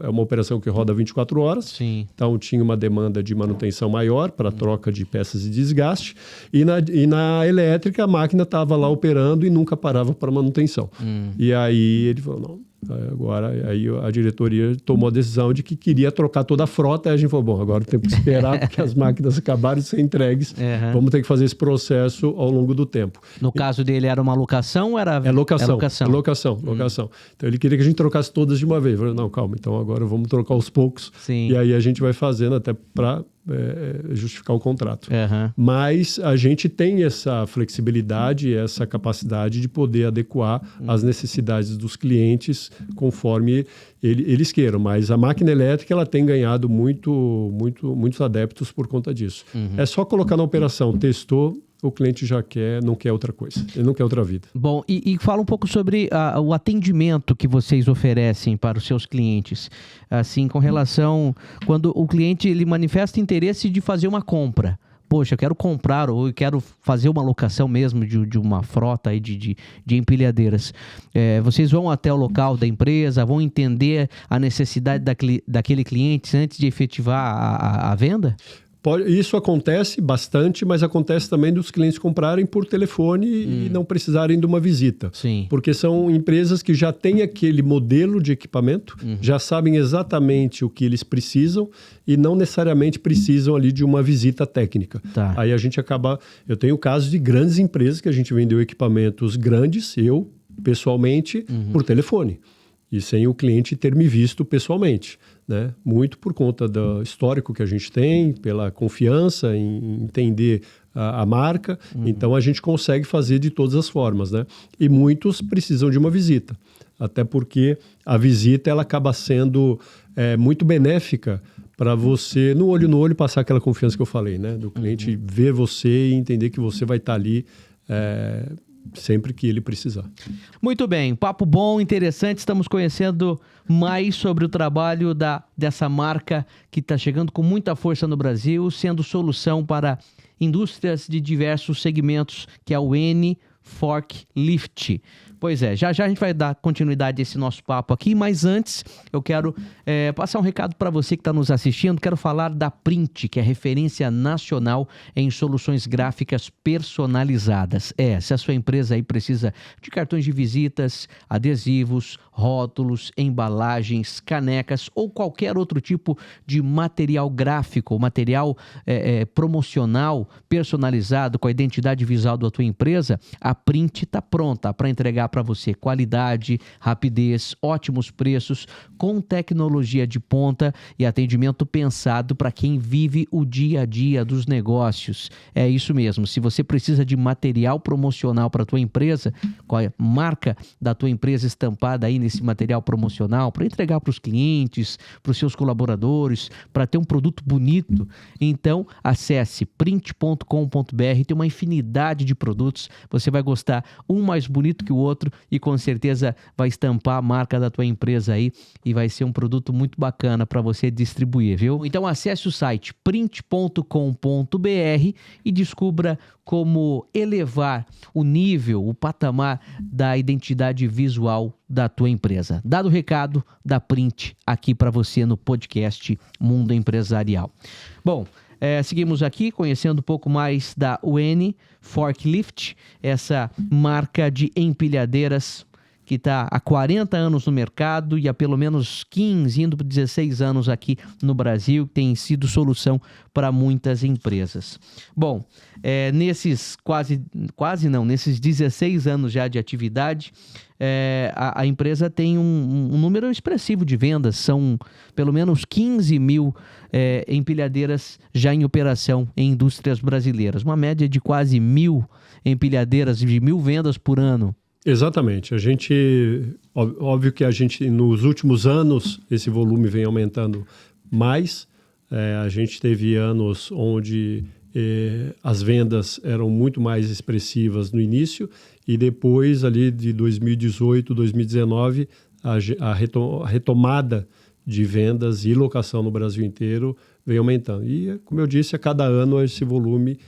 B: é uma operação que roda 24 horas.
A: Sim.
B: Então tinha uma demanda de manutenção maior para troca de peças de desgaste. E na elétrica a máquina estava lá operando e nunca parava para manutenção. E aí ele falou, não. Agora aí a diretoria tomou a decisão de que queria trocar toda a frota. Aí a gente falou, bom, agora temos que esperar porque as máquinas acabaram de ser entregues. Vamos ter que fazer esse processo ao longo do tempo.
A: No caso dele era uma locação ou era...
B: Locação.
A: Locação.
B: Locação. Então ele queria que a gente trocasse todas de uma vez. Eu falei, não, calma, então agora vamos trocar aos poucos.
A: Sim.
B: E aí a gente vai fazendo até para justificar o contrato. Mas a gente tem essa flexibilidade, essa capacidade de poder adequar as necessidades dos clientes conforme eles queiram. Mas a máquina elétrica ela tem ganhado muitos adeptos por conta disso. É só colocar na operação, testou, o cliente já não quer outra coisa, ele não quer outra vida.
A: Bom, e fala um pouco sobre o atendimento que vocês oferecem para os seus clientes, assim, com relação quando o cliente ele manifesta interesse de fazer uma compra. Poxa, eu quero comprar ou eu quero fazer uma locação mesmo de uma frota aí de empilhadeiras. Vocês vão até o local da empresa, vão entender a necessidade daquele cliente antes de efetivar a venda?
B: Isso acontece bastante, mas acontece também dos clientes comprarem por telefone e não precisarem de uma visita.
A: Sim.
B: Porque são empresas que já têm aquele modelo de equipamento, já sabem exatamente o que eles precisam e não necessariamente precisam ali de uma visita técnica.
A: Tá.
B: Aí a gente acaba... Eu tenho casos de grandes empresas que a gente vendeu equipamentos grandes, eu pessoalmente, por telefone. E sem o cliente ter me visto pessoalmente, né? Muito por conta do histórico que a gente tem, pela confiança em entender a marca. Então, a gente consegue fazer de todas as formas, né? E muitos precisam de uma visita, até porque a visita ela acaba sendo muito benéfica para você, no olho, passar aquela confiança que eu falei, né? Do cliente ver você e entender que você vai estar ali sempre que ele precisar.
A: Muito bem, papo bom, interessante. Estamos conhecendo mais sobre o trabalho dessa marca que está chegando com muita força no Brasil, sendo solução para indústrias de diversos segmentos, que é o N Forklift. Pois é, já a gente vai dar continuidade a esse nosso papo aqui, mas antes eu quero passar um recado para você que está nos assistindo. Quero falar da Print, que é referência nacional em soluções gráficas personalizadas. Se a sua empresa aí precisa de cartões de visitas, adesivos, rótulos, embalagens, canecas ou qualquer outro tipo de material gráfico, material promocional personalizado com a identidade visual da tua empresa, a Print está pronta para entregar para você qualidade, rapidez, ótimos preços, com tecnologia de ponta e atendimento pensado para quem vive o dia a dia dos negócios. É isso mesmo. Se você precisa de material promocional para a tua empresa, qual é a marca da tua empresa estampada aí nesse material promocional, para entregar para os clientes, para os seus colaboradores, para ter um produto bonito, então acesse print.com.br, tem uma infinidade de produtos, você vai gostar um mais bonito que o outro e com certeza vai estampar a marca da tua empresa aí e vai ser um produto muito bacana para você distribuir, viu? Então acesse o site print.com.br e descubra como elevar o nível, o patamar da identidade visual da tua empresa. Dado o recado da Print aqui para você no podcast Mundo Empresarial. Bom, seguimos aqui conhecendo um pouco mais da UN Forklift, essa marca de empilhadeiras que está há 40 anos no mercado e há pelo menos 15, indo para 16 anos aqui no Brasil, tem sido solução para muitas empresas. Bom, nesses nesses 16 anos já de atividade, a empresa tem um número expressivo de vendas, são pelo menos 15 mil empilhadeiras já em operação em indústrias brasileiras, uma média de quase 1.000 empilhadeiras, de 1.000 vendas por ano.
B: Exatamente. Óbvio que a gente, nos últimos anos, esse volume vem aumentando mais. A gente teve anos onde as vendas eram muito mais expressivas no início e depois, ali de 2018, 2019, a retomada de vendas e locação no Brasil inteiro vem aumentando. E, como eu disse, a cada ano esse volume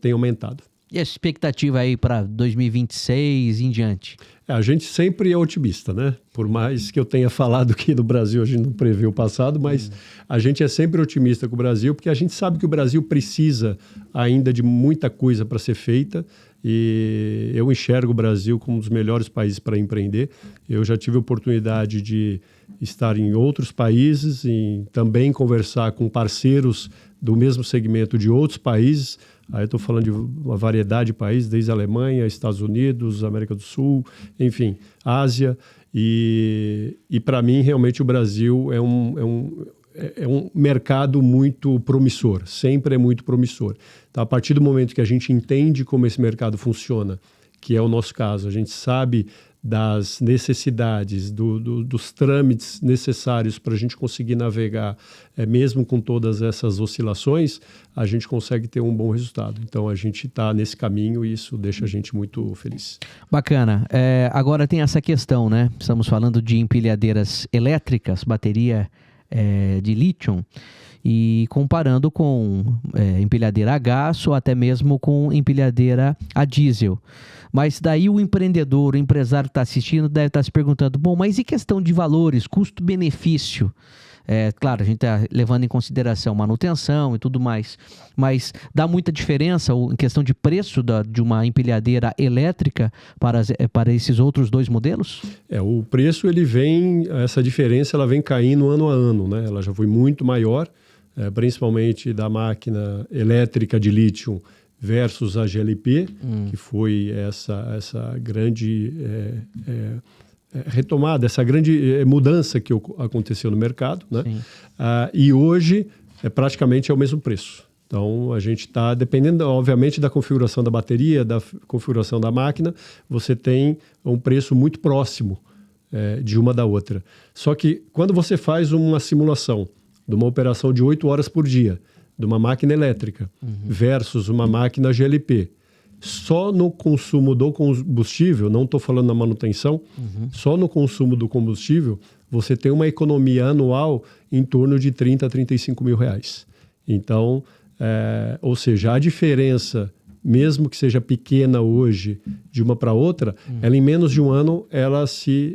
B: tem aumentado.
A: E a expectativa aí para 2026 em diante?
B: A gente sempre é otimista, né? Por mais que eu tenha falado que no Brasil a gente não prevê o passado, mas a gente é sempre otimista com o Brasil, porque a gente sabe que o Brasil precisa ainda de muita coisa para ser feita e eu enxergo o Brasil como um dos melhores países para empreender. Eu já tive a oportunidade de estar em outros países e também conversar com parceiros do mesmo segmento de outros países. Aí eu estou falando de uma variedade de países, desde a Alemanha, Estados Unidos, América do Sul, enfim, Ásia. E para mim, realmente, o Brasil é um mercado muito promissor, sempre é muito promissor. Então, a partir do momento que a gente entende como esse mercado funciona, que é o nosso caso, a gente sabe das necessidades, dos trâmites necessários para a gente conseguir navegar, mesmo com todas essas oscilações, a gente consegue ter um bom resultado. Então, a gente está nesse caminho e isso deixa a gente muito feliz.
A: Bacana. Agora tem essa questão, né? Estamos falando de empilhadeiras elétricas, bateria de lítio, e comparando com empilhadeira a gás ou até mesmo com empilhadeira a diesel. Mas daí o empreendedor, o empresário que está assistindo deve estar se perguntando, bom, mas e questão de valores, custo-benefício? Claro, a gente está levando em consideração manutenção e tudo mais, mas dá muita diferença em questão de preço de uma empilhadeira elétrica para esses outros dois modelos?
B: O preço, essa diferença ela vem caindo ano a ano, né? Ela já foi muito maior, principalmente da máquina elétrica de lítio versus a GLP, que foi essa grande retomada, essa grande mudança que aconteceu no mercado, né? E hoje praticamente é o mesmo preço. Então, a gente está dependendo, obviamente, da configuração da bateria, da configuração da máquina, você tem um preço muito próximo de uma da outra. Só que quando você faz uma simulação de uma operação de 8 horas por dia, de uma máquina elétrica versus uma máquina GLP, só no consumo do combustível, não estou falando na manutenção, só no consumo do combustível, você tem uma economia anual em torno de 30 a 35 mil reais. Então, ou seja, a diferença, mesmo que seja pequena hoje, de uma para outra, ela em menos de um ano,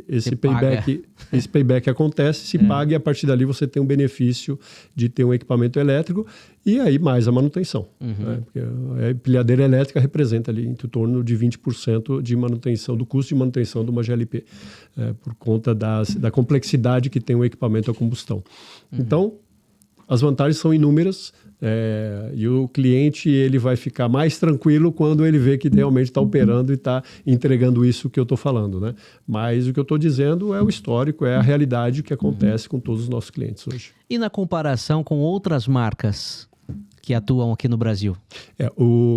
B: esse payback acontece, se paga e a partir dali você tem um benefício de ter um equipamento elétrico e aí mais a manutenção. Né? Porque a empilhadeira elétrica representa ali em torno de 20% de manutenção, do custo de manutenção de uma GLP, por conta da complexidade que tem o equipamento a combustão. Então, as vantagens são inúmeras. E o cliente ele vai ficar mais tranquilo quando ele vê que realmente está operando e está entregando isso que eu estou falando, né? Mas o que eu estou dizendo é o histórico, é a realidade que acontece com todos os nossos clientes hoje.
A: E na comparação com outras marcas que atuam aqui no Brasil?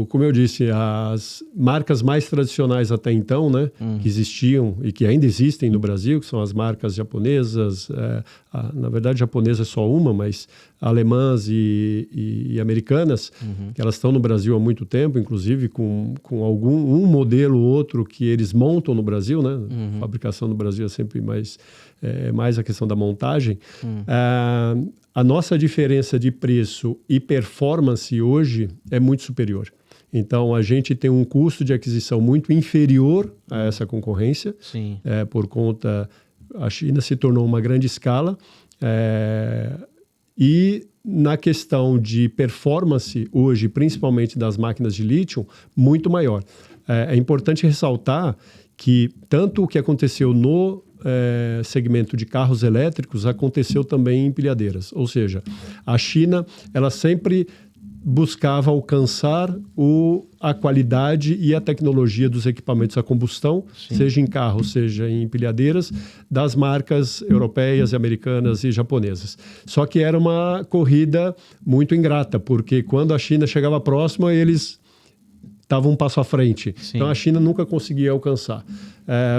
B: Como eu disse, as marcas mais tradicionais até então, né, que existiam e que ainda existem no Brasil, que são as marcas japonesas, na verdade japonesa é só uma, mas alemãs e americanas, que elas estão no Brasil há muito tempo, inclusive com um modelo ou outro que eles montam no Brasil, né? Fabricação no Brasil é sempre mais a questão da montagem. A nossa diferença de preço e performance hoje é muito superior. Então, a gente tem um custo de aquisição muito inferior a essa concorrência.
A: Sim.
B: Por conta... A China se tornou uma grande escala. E na questão de performance hoje, principalmente das máquinas de lítio, muito maior. É importante ressaltar que tanto o que aconteceu no segmento de carros elétricos aconteceu também em empilhadeiras. Ou seja, a China ela sempre buscava alcançar a qualidade e a tecnologia dos equipamentos a combustão, seja em carros, seja em empilhadeiras, das marcas europeias, americanas e japonesas. Só que era uma corrida muito ingrata, porque quando a China chegava próxima, eles estavam um passo à frente. Sim. Então, a China nunca conseguia alcançar.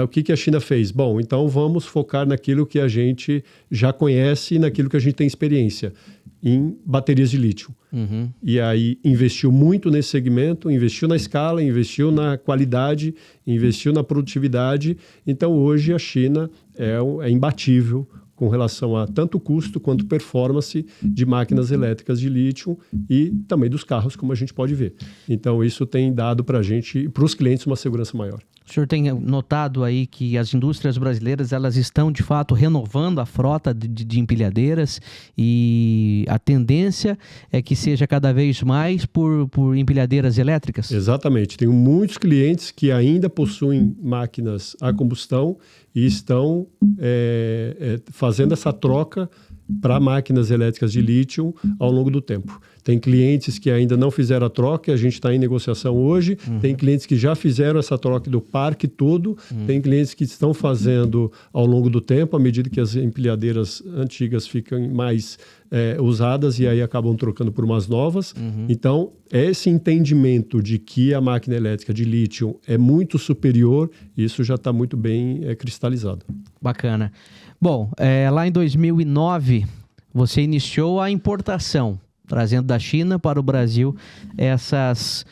B: O que a China fez? Bom, então vamos focar naquilo que a gente já conhece e naquilo que a gente tem experiência, em baterias de lítio. E aí investiu muito nesse segmento, investiu na escala, investiu na qualidade, investiu na produtividade. Então, hoje a China é imbatível com relação a tanto custo quanto performance de máquinas elétricas de lítio e também dos carros, como a gente pode ver. Então, isso tem dado para a gente, para os clientes, uma segurança maior.
A: O senhor tem notado aí que as indústrias brasileiras elas estão, de fato, renovando a frota de empilhadeiras e a tendência é que seja cada vez mais por empilhadeiras elétricas?
B: Exatamente. Tenho muitos clientes que ainda possuem máquinas a combustão e estão fazendo essa troca para máquinas elétricas de lítio ao longo do tempo. Tem clientes que ainda não fizeram a troca, a gente está em negociação hoje. Tem clientes que já fizeram essa troca do parque todo. Tem clientes que estão fazendo ao longo do tempo, à medida que as empilhadeiras antigas ficam mais usadas e aí acabam trocando por umas novas. Então, esse entendimento de que a máquina elétrica de lítio é muito superior, isso já está muito bem cristalizado.
A: Bacana. Bom, lá em 2009, você iniciou a importação, trazendo da China para o Brasil essas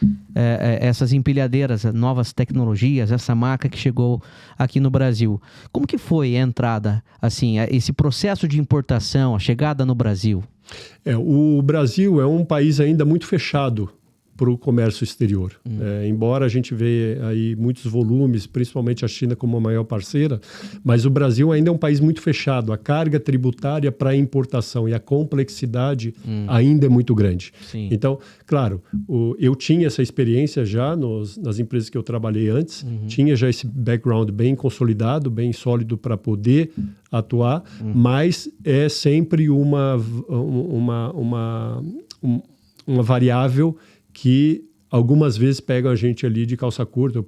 A: empilhadeiras, novas tecnologias, essa marca que chegou aqui no Brasil. Como que foi a entrada, assim, esse processo de importação, a chegada no Brasil?
B: O Brasil é um país ainda muito fechado para o comércio exterior. Embora a gente veja aí muitos volumes, principalmente a China como a maior parceira, mas o Brasil ainda é um país muito fechado. A carga tributária para a importação e a complexidade ainda é muito grande.
A: Sim.
B: Então, claro, eu tinha essa experiência já nas empresas que eu trabalhei antes, tinha já esse background bem consolidado, bem sólido para poder atuar, mas é sempre uma variável que algumas vezes pegam a gente ali de calça curta,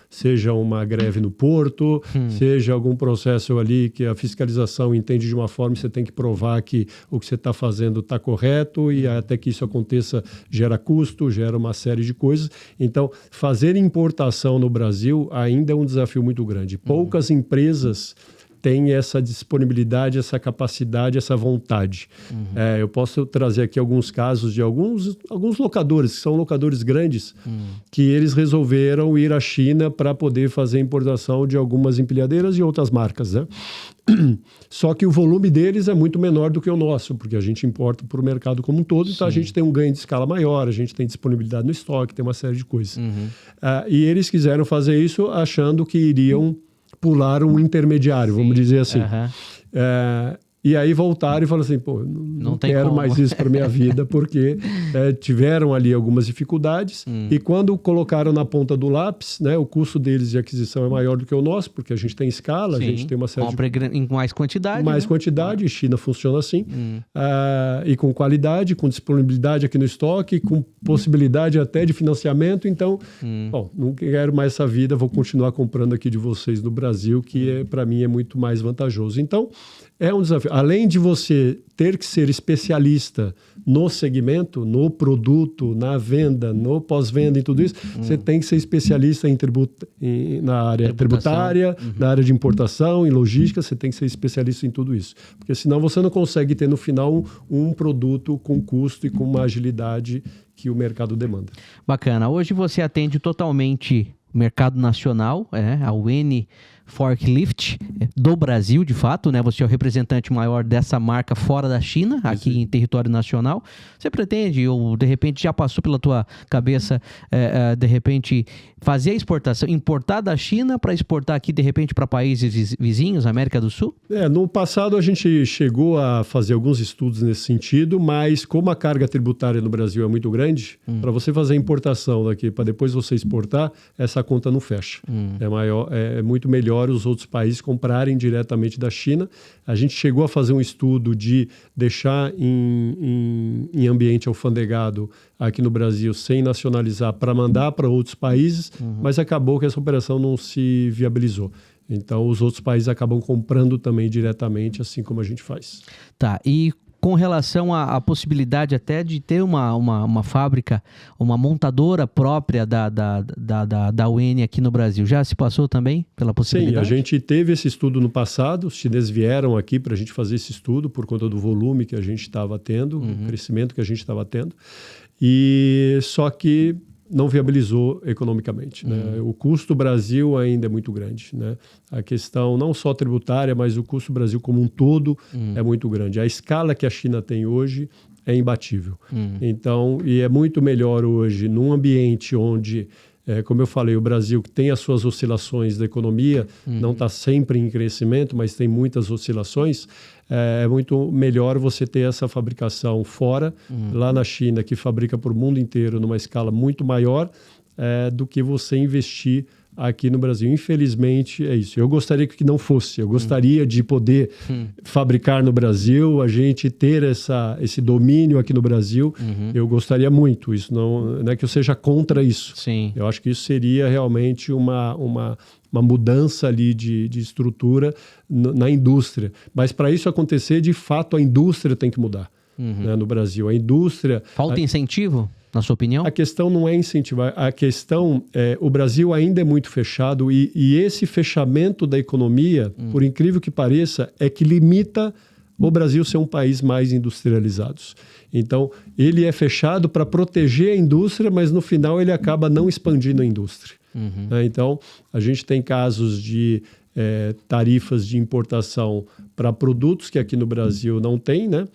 B: seja uma greve no porto, seja algum processo ali que a fiscalização entende de uma forma e você tem que provar que o que você está fazendo está correto e até que isso aconteça gera custo, gera uma série de coisas. Então, fazer importação no Brasil ainda é um desafio muito grande. Poucas empresas tem essa disponibilidade, essa capacidade, essa vontade. Eu posso trazer aqui alguns casos de alguns locadores, que são locadores grandes, que eles resolveram ir à China para poder fazer importação de algumas empilhadeiras e outras marcas, né? Só que o volume deles é muito menor do que o nosso, porque a gente importa para o mercado como um todo, então a gente tem um ganho de escala maior, a gente tem disponibilidade no estoque, tem uma série de coisas. E eles quiseram fazer isso achando que iriam pular um intermediário, vamos dizer assim. E aí voltaram e falaram assim, pô, não quero mais isso para minha vida, porque tiveram ali algumas dificuldades e quando colocaram na ponta do lápis, né, o custo deles de aquisição é maior do que o nosso, porque a gente tem escala, a gente tem uma série
A: em mais quantidade.
B: Mais quantidade, China funciona assim, e com qualidade, com disponibilidade aqui no estoque, com possibilidade até de financiamento, então, bom, não quero mais essa vida, vou continuar comprando aqui de vocês no Brasil, que para mim é muito mais vantajoso. Então, é um desafio. Além de você ter que ser especialista no segmento, no produto, na venda, no pós-venda e tudo isso, você tem que ser especialista na área tributária, na área de importação, em logística, você tem que ser especialista em tudo isso. Porque senão você não consegue ter no final um produto com custo e com uma agilidade que o mercado demanda.
A: Bacana. Hoje você atende totalmente o mercado nacional, a UENI Forklift do Brasil, de fato, né? Você é o representante maior dessa marca fora da China, aqui em território nacional. Você pretende, ou de repente já passou pela tua cabeça, de repente fazer a exportação, importar da China para exportar aqui, de repente, para países vizinhos, América do Sul?
B: No passado a gente chegou a fazer alguns estudos nesse sentido, mas como a carga tributária no Brasil é muito grande, para você fazer a importação daqui, para depois você exportar, essa conta não fecha. É muito melhor os outros países comprarem diretamente da China. A gente chegou a fazer um estudo de deixar em ambiente alfandegado aqui no Brasil, sem nacionalizar, para mandar para outros países, mas acabou que essa operação não se viabilizou. Então, os outros países acabam comprando também diretamente, assim como a gente faz.
A: Tá, e com relação à possibilidade até de ter uma fábrica, uma montadora própria da UENI aqui no Brasil. Já se passou também pela possibilidade?
B: Sim, a gente teve esse estudo no passado, os chineses vieram aqui para a gente fazer esse estudo por conta do volume que a gente estava tendo, o crescimento que a gente estava tendo, e só que não viabilizou economicamente, né? O custo Brasil ainda é muito grande, né? A questão não só tributária, mas o custo Brasil como um todo é muito grande. A escala que a China tem hoje é imbatível. Então, e é muito melhor hoje num ambiente onde, como eu falei, o Brasil que tem as suas oscilações da economia, não está sempre em crescimento, mas tem muitas oscilações. É muito melhor você ter essa fabricação fora, lá na China, que fabrica para o mundo inteiro numa escala muito maior, do que você investir aqui no Brasil. Infelizmente, é isso. Eu gostaria que não fosse. Eu gostaria de poder fabricar no Brasil, a gente ter esse domínio aqui no Brasil. Eu gostaria muito. Isso não é que eu seja contra isso.
A: Sim.
B: Eu acho que isso seria realmente uma mudança ali de estrutura na indústria. Mas para isso acontecer, de fato, a indústria tem que mudar, né, no Brasil. A indústria...
A: Falta incentivo, na sua opinião?
B: A questão não é incentivar. A questão é o Brasil ainda é muito fechado e esse fechamento da economia, por incrível que pareça, é que limita o Brasil ser um país mais industrializado. Então, ele é fechado para proteger a indústria, mas no final ele acaba não expandindo a indústria. Então, a gente tem casos de tarifas de importação para produtos que aqui no Brasil não tem, né?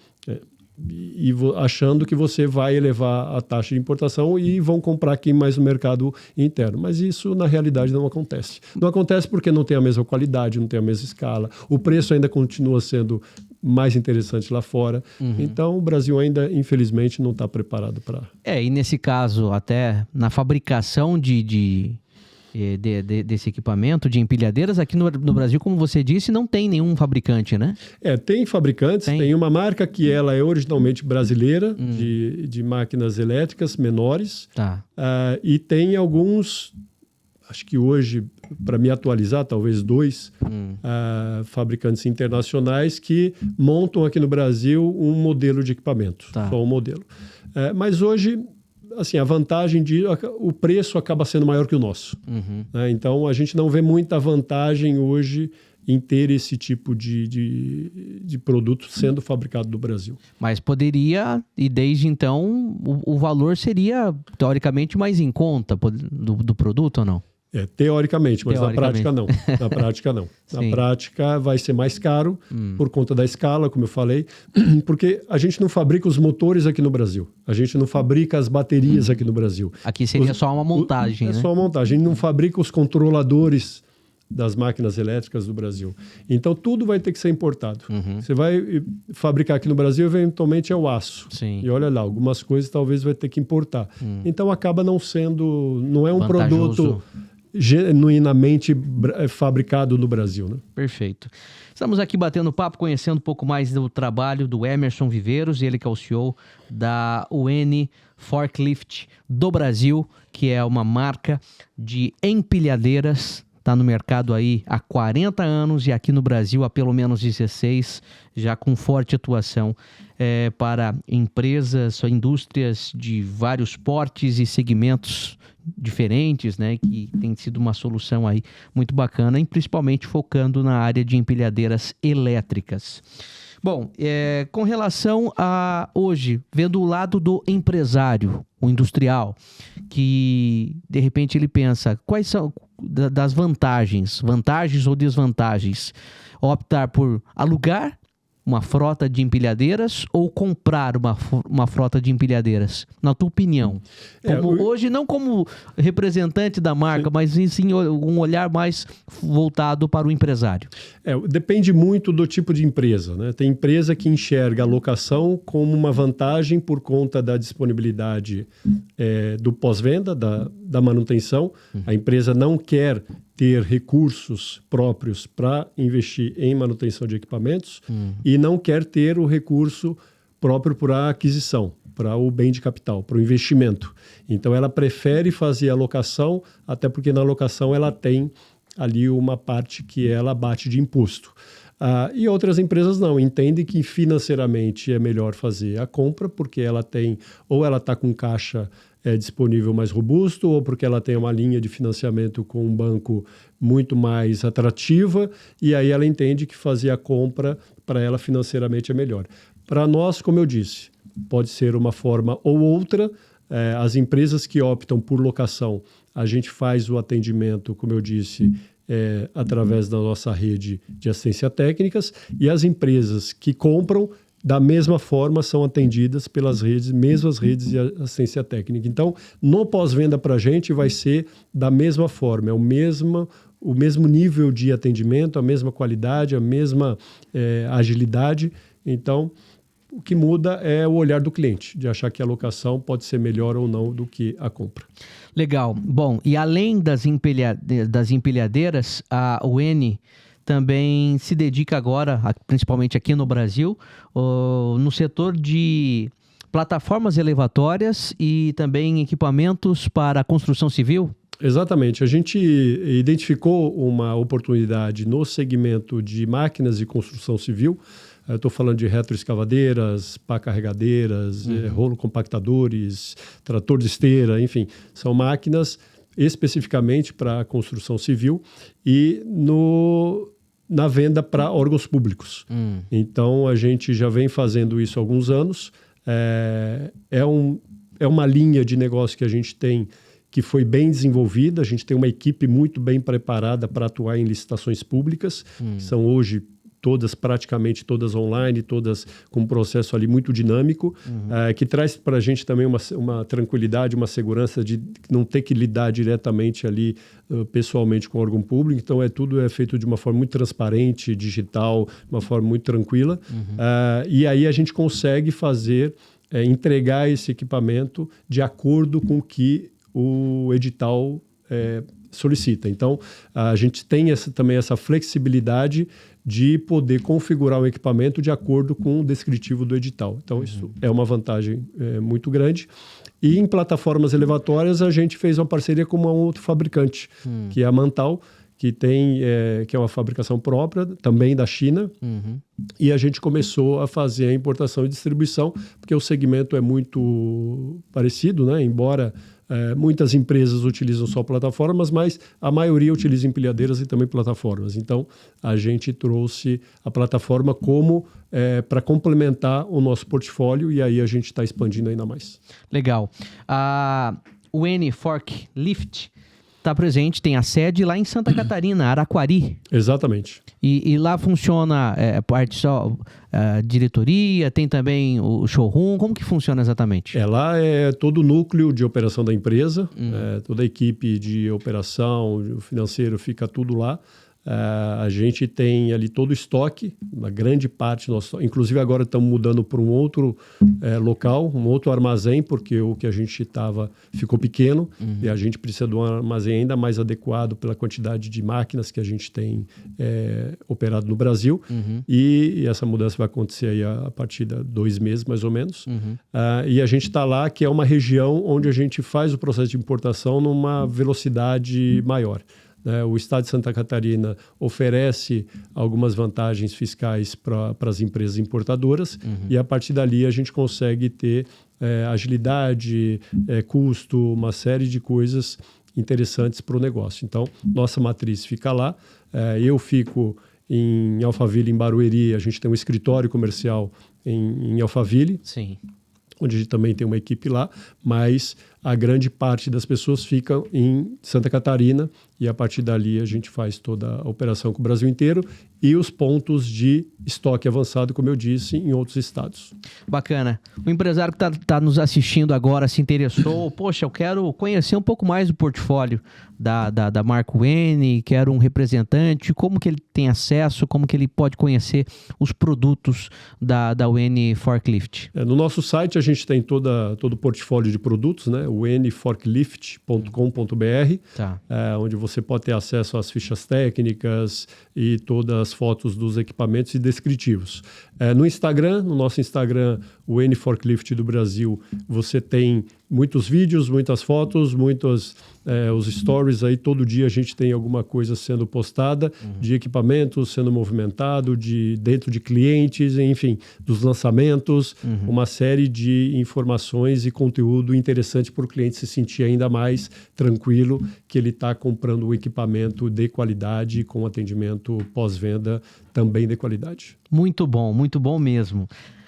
B: E achando que você vai elevar a taxa de importação e vão comprar aqui mais no mercado interno. Mas isso, na realidade, não acontece. Não acontece porque não tem a mesma qualidade, não tem a mesma escala. O preço ainda continua sendo mais interessante lá fora. Então, o Brasil ainda, infelizmente, não está preparado para...
A: E nesse caso, até na fabricação desse equipamento de empilhadeiras, aqui no Brasil, como você disse, não tem nenhum fabricante, né?
B: Tem fabricantes, tem uma marca que ela é originalmente brasileira, de máquinas elétricas menores, e tem alguns, acho que hoje, para me atualizar, talvez 2 fabricantes internacionais que montam aqui no Brasil um modelo de equipamento, só um modelo. Mas hoje... assim, a vantagem o preço acaba sendo maior que o nosso. Né? Então, a gente não vê muita vantagem hoje em ter esse tipo de produto sendo fabricado no Brasil.
A: Mas poderia, e desde então, o valor seria, teoricamente, mais em conta do produto ou não?
B: Teoricamente, mas na prática não. Na prática não. Na prática vai ser mais caro por conta da escala, como eu falei, porque a gente não fabrica os motores aqui no Brasil. A gente não fabrica as baterias aqui no Brasil.
A: Aqui seria só uma montagem, né?
B: É só uma montagem. A gente não fabrica os controladores das máquinas elétricas do Brasil. Então, tudo vai ter que ser importado. Você vai fabricar aqui no Brasil, eventualmente é o aço.
A: Sim.
B: E olha lá, algumas coisas talvez vai ter que importar. Então, acaba não sendo... Não é um
A: vantajoso.
B: Produto genuinamente fabricado no Brasil, né?
A: Perfeito. Estamos aqui batendo papo, conhecendo um pouco mais do trabalho do Emerson Viveiros, ele que é o CEO da UN Forklift do Brasil, que é uma marca de empilhadeiras, está no mercado aí há 40 anos e aqui no Brasil há pelo menos 16, já com forte atuação para empresas, indústrias de vários portes e segmentos diferentes, né, que tem sido uma solução aí muito bacana, e principalmente focando na área de empilhadeiras elétricas. Bom, com relação a hoje, vendo o lado do empresário, o industrial, que de repente ele pensa, quais são das vantagens ou desvantagens, optar por alugar uma frota de empilhadeiras ou comprar uma frota de empilhadeiras? Na tua opinião. Hoje, não como representante da marca, mas sim um olhar mais voltado para o empresário.
B: Depende muito do tipo de empresa, né? Tem empresa que enxerga a locação como uma vantagem por conta da disponibilidade do pós-venda, da manutenção. A empresa não quer ter recursos próprios para investir em manutenção de equipamentos e não quer ter o recurso próprio para a aquisição, para o bem de capital, para o investimento. Então, ela prefere fazer a locação, até porque na locação ela tem ali uma parte que ela bate de imposto. E outras empresas não, entendem que financeiramente é melhor fazer a compra, porque ela tem, ou ela está com caixa disponível mais robusto, ou porque ela tem uma linha de financiamento com um banco muito mais atrativa, e aí ela entende que fazer a compra para ela financeiramente é melhor. Para nós, como eu disse, pode ser uma forma ou outra. As empresas que optam por locação, a gente faz o atendimento, como eu disse, através da nossa rede de assistência técnicas, e as empresas que compram, da mesma forma, são atendidas pelas mesmas redes de assistência técnica. Então, no pós-venda para a gente vai ser da mesma forma, o mesmo nível de atendimento, a mesma qualidade, a mesma agilidade. Então, O que muda é o olhar do cliente, de achar que a locação pode ser melhor ou não do que a compra.
A: Legal. Bom, e além das empilhadeiras, a Weni também se dedica agora, principalmente aqui no Brasil, no setor de plataformas elevatórias e também equipamentos para a construção civil?
B: Exatamente. A gente identificou uma oportunidade no segmento de máquinas de construção civil. Eu estou falando de retroescavadeiras, pá carregadeiras, rolo compactadores, trator de esteira, enfim. São máquinas especificamente para a construção civil e na venda para órgãos públicos. Então, a gente já vem fazendo isso há alguns anos. É uma linha de negócio que a gente tem que foi bem desenvolvida. A gente tem uma equipe muito bem preparada para atuar em licitações públicas, que são hoje praticamente todas online, todas com um processo ali muito dinâmico, que traz para a gente também uma tranquilidade, uma segurança de não ter que lidar diretamente ali pessoalmente com o órgão público. Então, tudo é feito de uma forma muito transparente, digital, uma forma muito tranquila. E aí a gente consegue entregar esse equipamento de acordo com o que o edital solicita. Então, a gente tem também essa flexibilidade de poder configurar o equipamento de acordo com o descritivo do edital. Então, isso é uma vantagem muito grande. E em plataformas elevatórias, a gente fez uma parceria com um outro fabricante, que é a Mantal, que é uma fabricação própria, também da China. E a gente começou a fazer a importação e distribuição, porque o segmento é muito parecido, né? Embora muitas empresas utilizam só plataformas, mas a maioria utiliza empilhadeiras e também plataformas. Então, a gente trouxe a plataforma como para complementar o nosso portfólio, e aí a gente está expandindo ainda mais.
A: Legal. A Weni Forklift está presente, tem a sede lá em Santa Catarina, Araquari.
B: Exatamente.
A: E lá funciona parte só diretoria, tem também o showroom, como que funciona exatamente?
B: Lá é todo o núcleo de operação da empresa, toda a equipe de operação, o financeiro, fica tudo lá. A gente tem ali todo o estoque, uma grande parte do nosso, inclusive agora estamos mudando para um outro local, um outro armazém, porque o que a gente estava ficou pequeno e a gente precisa de um armazém ainda mais adequado pela quantidade de máquinas que a gente tem operado no Brasil. E essa mudança vai acontecer aí a partir de 2 meses, mais ou menos. E a gente está lá, que é uma região onde a gente faz o processo de importação numa velocidade maior. O Estado de Santa Catarina oferece algumas vantagens fiscais para as empresas importadoras e a partir dali a gente consegue ter agilidade, custo, uma série de coisas interessantes para o negócio. Então, nossa matriz fica lá, eu fico em Alphaville, em Barueri, a gente tem um escritório comercial em Alphaville.
A: Sim.
B: Onde a gente também tem uma equipe lá, mas a grande parte das pessoas fica em Santa Catarina e a partir dali a gente faz toda a operação com o Brasil inteiro e os pontos de estoque avançado, como eu disse, em outros estados.
A: Bacana. O empresário que está nos assistindo agora se interessou, poxa, eu quero conhecer um pouco mais do portfólio da marca Weni, quero um representante, como que ele tem acesso, como que ele pode conhecer os produtos da Weni Forklift?
B: No nosso site a gente tem todo o portfólio de produtos, né? weniforklift.com.br, onde você pode ter acesso às fichas técnicas e todas as fotos dos equipamentos e descritivos. No Instagram, no nosso Instagram, o Weni Forklift do Brasil, você tem muitos vídeos, muitas fotos, os stories aí, todo dia a gente tem alguma coisa sendo postada de equipamentos sendo movimentado, dentro de clientes, enfim, dos lançamentos, uma série de informações e conteúdo interessante para o cliente se sentir ainda mais tranquilo que ele está comprando um equipamento de qualidade com atendimento pós-venda também de qualidade.
A: Muito bom mesmo.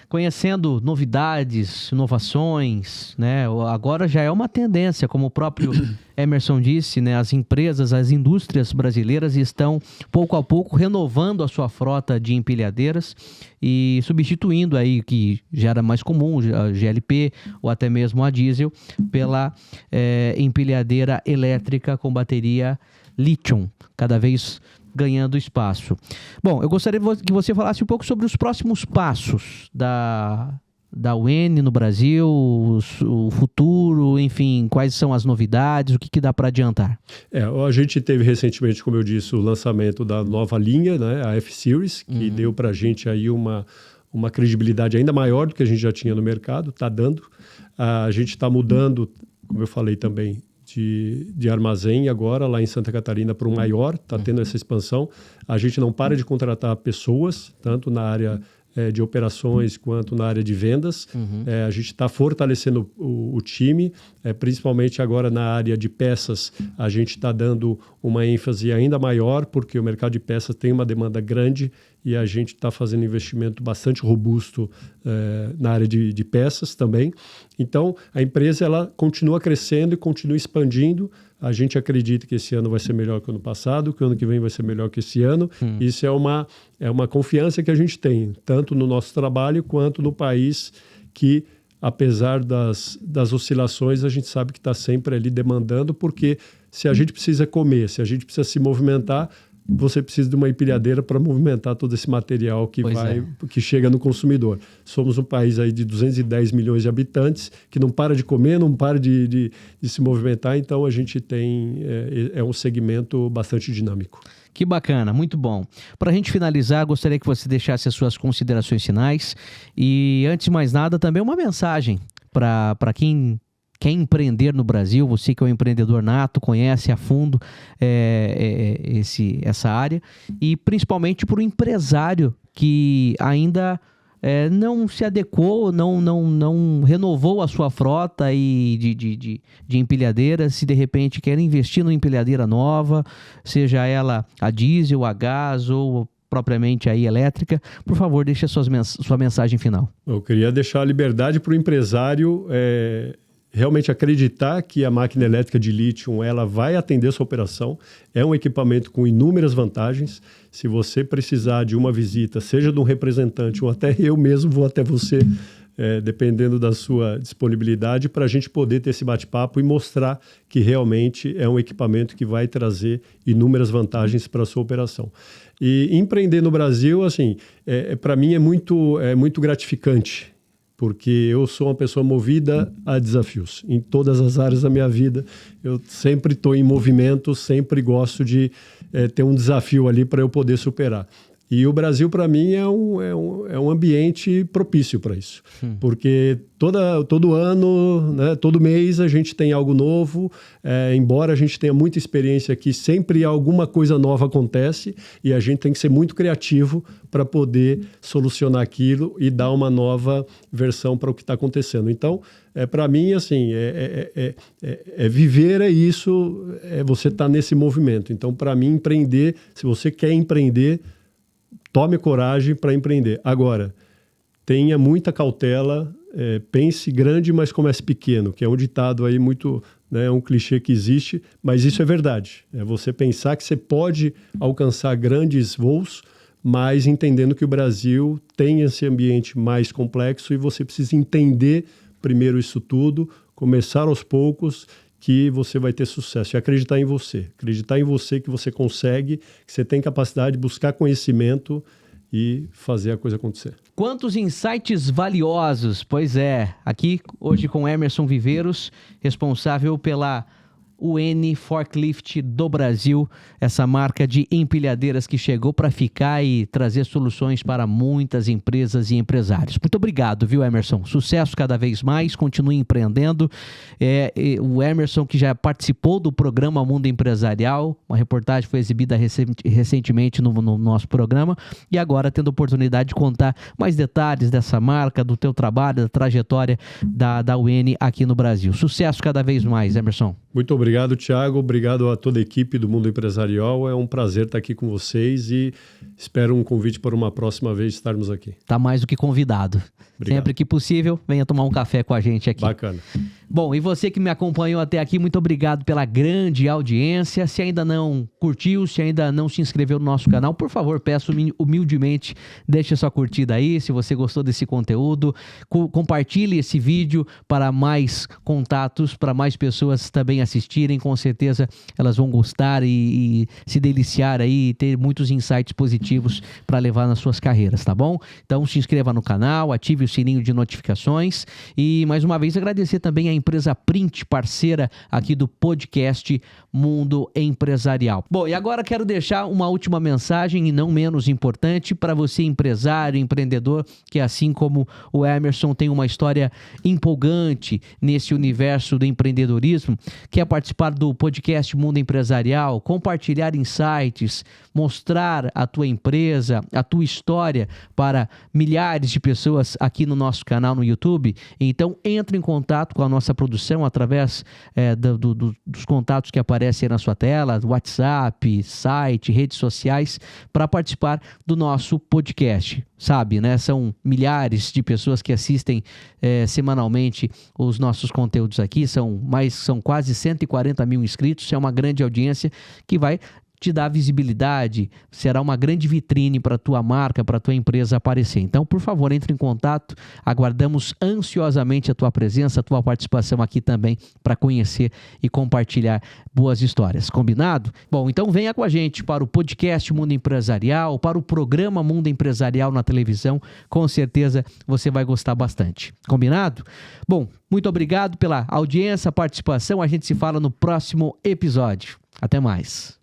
A: Conhecendo novidades, inovações, né? Agora já é uma tendência, como o próprio Emerson disse, né? As empresas, as indústrias brasileiras estão, pouco a pouco, renovando a sua frota de empilhadeiras e substituindo aí, que já era mais comum, a GLP ou até mesmo a diesel, pela empilhadeira elétrica com bateria lítio, cada vez ganhando espaço. Bom, eu gostaria que você falasse um pouco sobre os próximos passos da UEN no Brasil, o futuro, enfim, quais são as novidades, o que dá para adiantar?
B: A gente teve recentemente, como eu disse, o lançamento da nova linha, né, a F-Series, que deu para a gente aí uma credibilidade ainda maior do que a gente já tinha no mercado, está dando. A gente está mudando, como eu falei também, de armazém agora lá em Santa Catarina para um maior, está tendo essa expansão. A gente não para de contratar pessoas, tanto na área de operações quanto na área de vendas. A gente está fortalecendo o time, principalmente agora na área de peças. A gente está dando uma ênfase ainda maior, porque o mercado de peças tem uma demanda grande e a gente está fazendo investimento bastante robusto na área de peças também. Então, a empresa ela continua crescendo e continua expandindo. A gente acredita que esse ano vai ser melhor que o ano passado, que o ano que vem vai ser melhor que esse ano. Isso é uma confiança que a gente tem, tanto no nosso trabalho quanto no país, que apesar das oscilações, a gente sabe que está sempre ali demandando, porque se a gente precisa comer, se a gente precisa se movimentar, você precisa de uma empilhadeira para movimentar todo esse material que chega no consumidor. Somos um país aí de 210 milhões de habitantes, que não para de comer, não para de se movimentar, então a gente tem um segmento bastante dinâmico.
A: Que bacana, muito bom. Para a gente finalizar, gostaria que você deixasse as suas considerações finais e, antes de mais nada, também uma mensagem para quem quer empreender no Brasil, você que é um empreendedor nato, conhece a fundo essa área, e principalmente para o empresário que ainda não se adequou, não renovou a sua frota de empilhadeiras, se de repente quer investir numa empilhadeira nova, seja ela a diesel, a gás ou propriamente aí elétrica, por favor, deixe a sua mensagem final.
B: Eu queria deixar a liberdade para o empresário realmente acreditar que a máquina elétrica de lítio ela vai atender a sua operação. É um equipamento com inúmeras vantagens. Se você precisar de uma visita, seja de um representante ou até eu mesmo vou até você, dependendo da sua disponibilidade, para a gente poder ter esse bate-papo e mostrar que realmente é um equipamento que vai trazer inúmeras vantagens para a sua operação. E empreender no Brasil, assim, para mim é muito gratificante, porque eu sou uma pessoa movida a desafios. Em todas as áreas da minha vida, eu sempre estou em movimento, sempre gosto de ter um desafio ali para eu poder superar. E o Brasil, para mim, é um ambiente propício para isso. Porque todo ano, né, todo mês, a gente tem algo novo. Embora a gente tenha muita experiência aqui, sempre alguma coisa nova acontece e a gente tem que ser muito criativo para poder solucionar aquilo e dar uma nova versão para o que está acontecendo. Então, para mim, assim, viver isso, você estar nesse movimento. Então, para mim, empreender, se você quer empreender, tome coragem para empreender. Agora, tenha muita cautela, pense grande, mas comece pequeno, que é um ditado aí muito, né, um clichê que existe, mas isso é verdade. É você pensar que você pode alcançar grandes voos, mas entendendo que o Brasil tem esse ambiente mais complexo e você precisa entender primeiro isso tudo, começar aos poucos, que você vai ter sucesso. E acreditar em você que você consegue, que você tem capacidade de buscar conhecimento e fazer a coisa acontecer.
A: Quantos insights valiosos, pois aqui hoje com Emerson Viveiros, responsável pela UEN Forklift do Brasil, essa marca de empilhadeiras que chegou para ficar e trazer soluções para muitas empresas e empresários. Muito obrigado, viu, Emerson? Sucesso cada vez mais, continue empreendendo. O Emerson, que já participou do programa Mundo Empresarial, uma reportagem foi exibida recentemente no nosso programa, e agora tendo a oportunidade de contar mais detalhes dessa marca, do teu trabalho, da trajetória da UEN aqui no Brasil. Sucesso cada vez mais, Emerson.
B: Muito obrigado, Thiago. Obrigado a toda a equipe do Mundo Empresarial. É um prazer estar aqui com vocês e espero um convite para uma próxima vez estarmos aqui.
A: Está mais do que convidado.
B: Obrigado.
A: Sempre que possível, venha tomar um café com a gente aqui.
B: Bacana.
A: Bom, e você que me acompanhou até aqui, muito obrigado pela grande audiência. Se ainda não curtiu, se ainda não se inscreveu no nosso canal, por favor, peço humildemente, deixe sua curtida aí, se você gostou desse conteúdo. Compartilhe esse vídeo para mais contatos, para mais pessoas também assistirem. assistirem, com certeza elas vão gostar e se deliciar aí e ter muitos insights positivos para levar nas suas carreiras, tá bom? Então se inscreva no canal, ative o sininho de notificações e mais uma vez agradecer também a empresa Print, parceira aqui do podcast Mundo Empresarial. Bom, e agora quero deixar uma última mensagem e não menos importante para você empresário, empreendedor, que assim como o Emerson tem uma história empolgante nesse universo do empreendedorismo, quer participar do podcast Mundo Empresarial, compartilhar insights, mostrar a tua empresa, a tua história para milhares de pessoas aqui no nosso canal no YouTube, então entre em contato com a nossa produção através dos contatos que aparecem aí na sua tela, WhatsApp, site, redes sociais, para participar do nosso podcast. Sabe, né? São milhares de pessoas que assistem semanalmente os nossos conteúdos aqui, são quase 140 mil inscritos, é uma grande audiência que vai te dar visibilidade, será uma grande vitrine para a tua marca, para a tua empresa aparecer. Então, por favor, entre em contato, aguardamos ansiosamente a tua presença, a tua participação aqui também para conhecer e compartilhar boas histórias. Combinado? Bom, então venha com a gente para o podcast Mundo Empresarial, para o programa Mundo Empresarial na televisão, com certeza você vai gostar bastante. Combinado? Bom, muito obrigado pela audiência, participação, a gente se fala no próximo episódio. Até mais.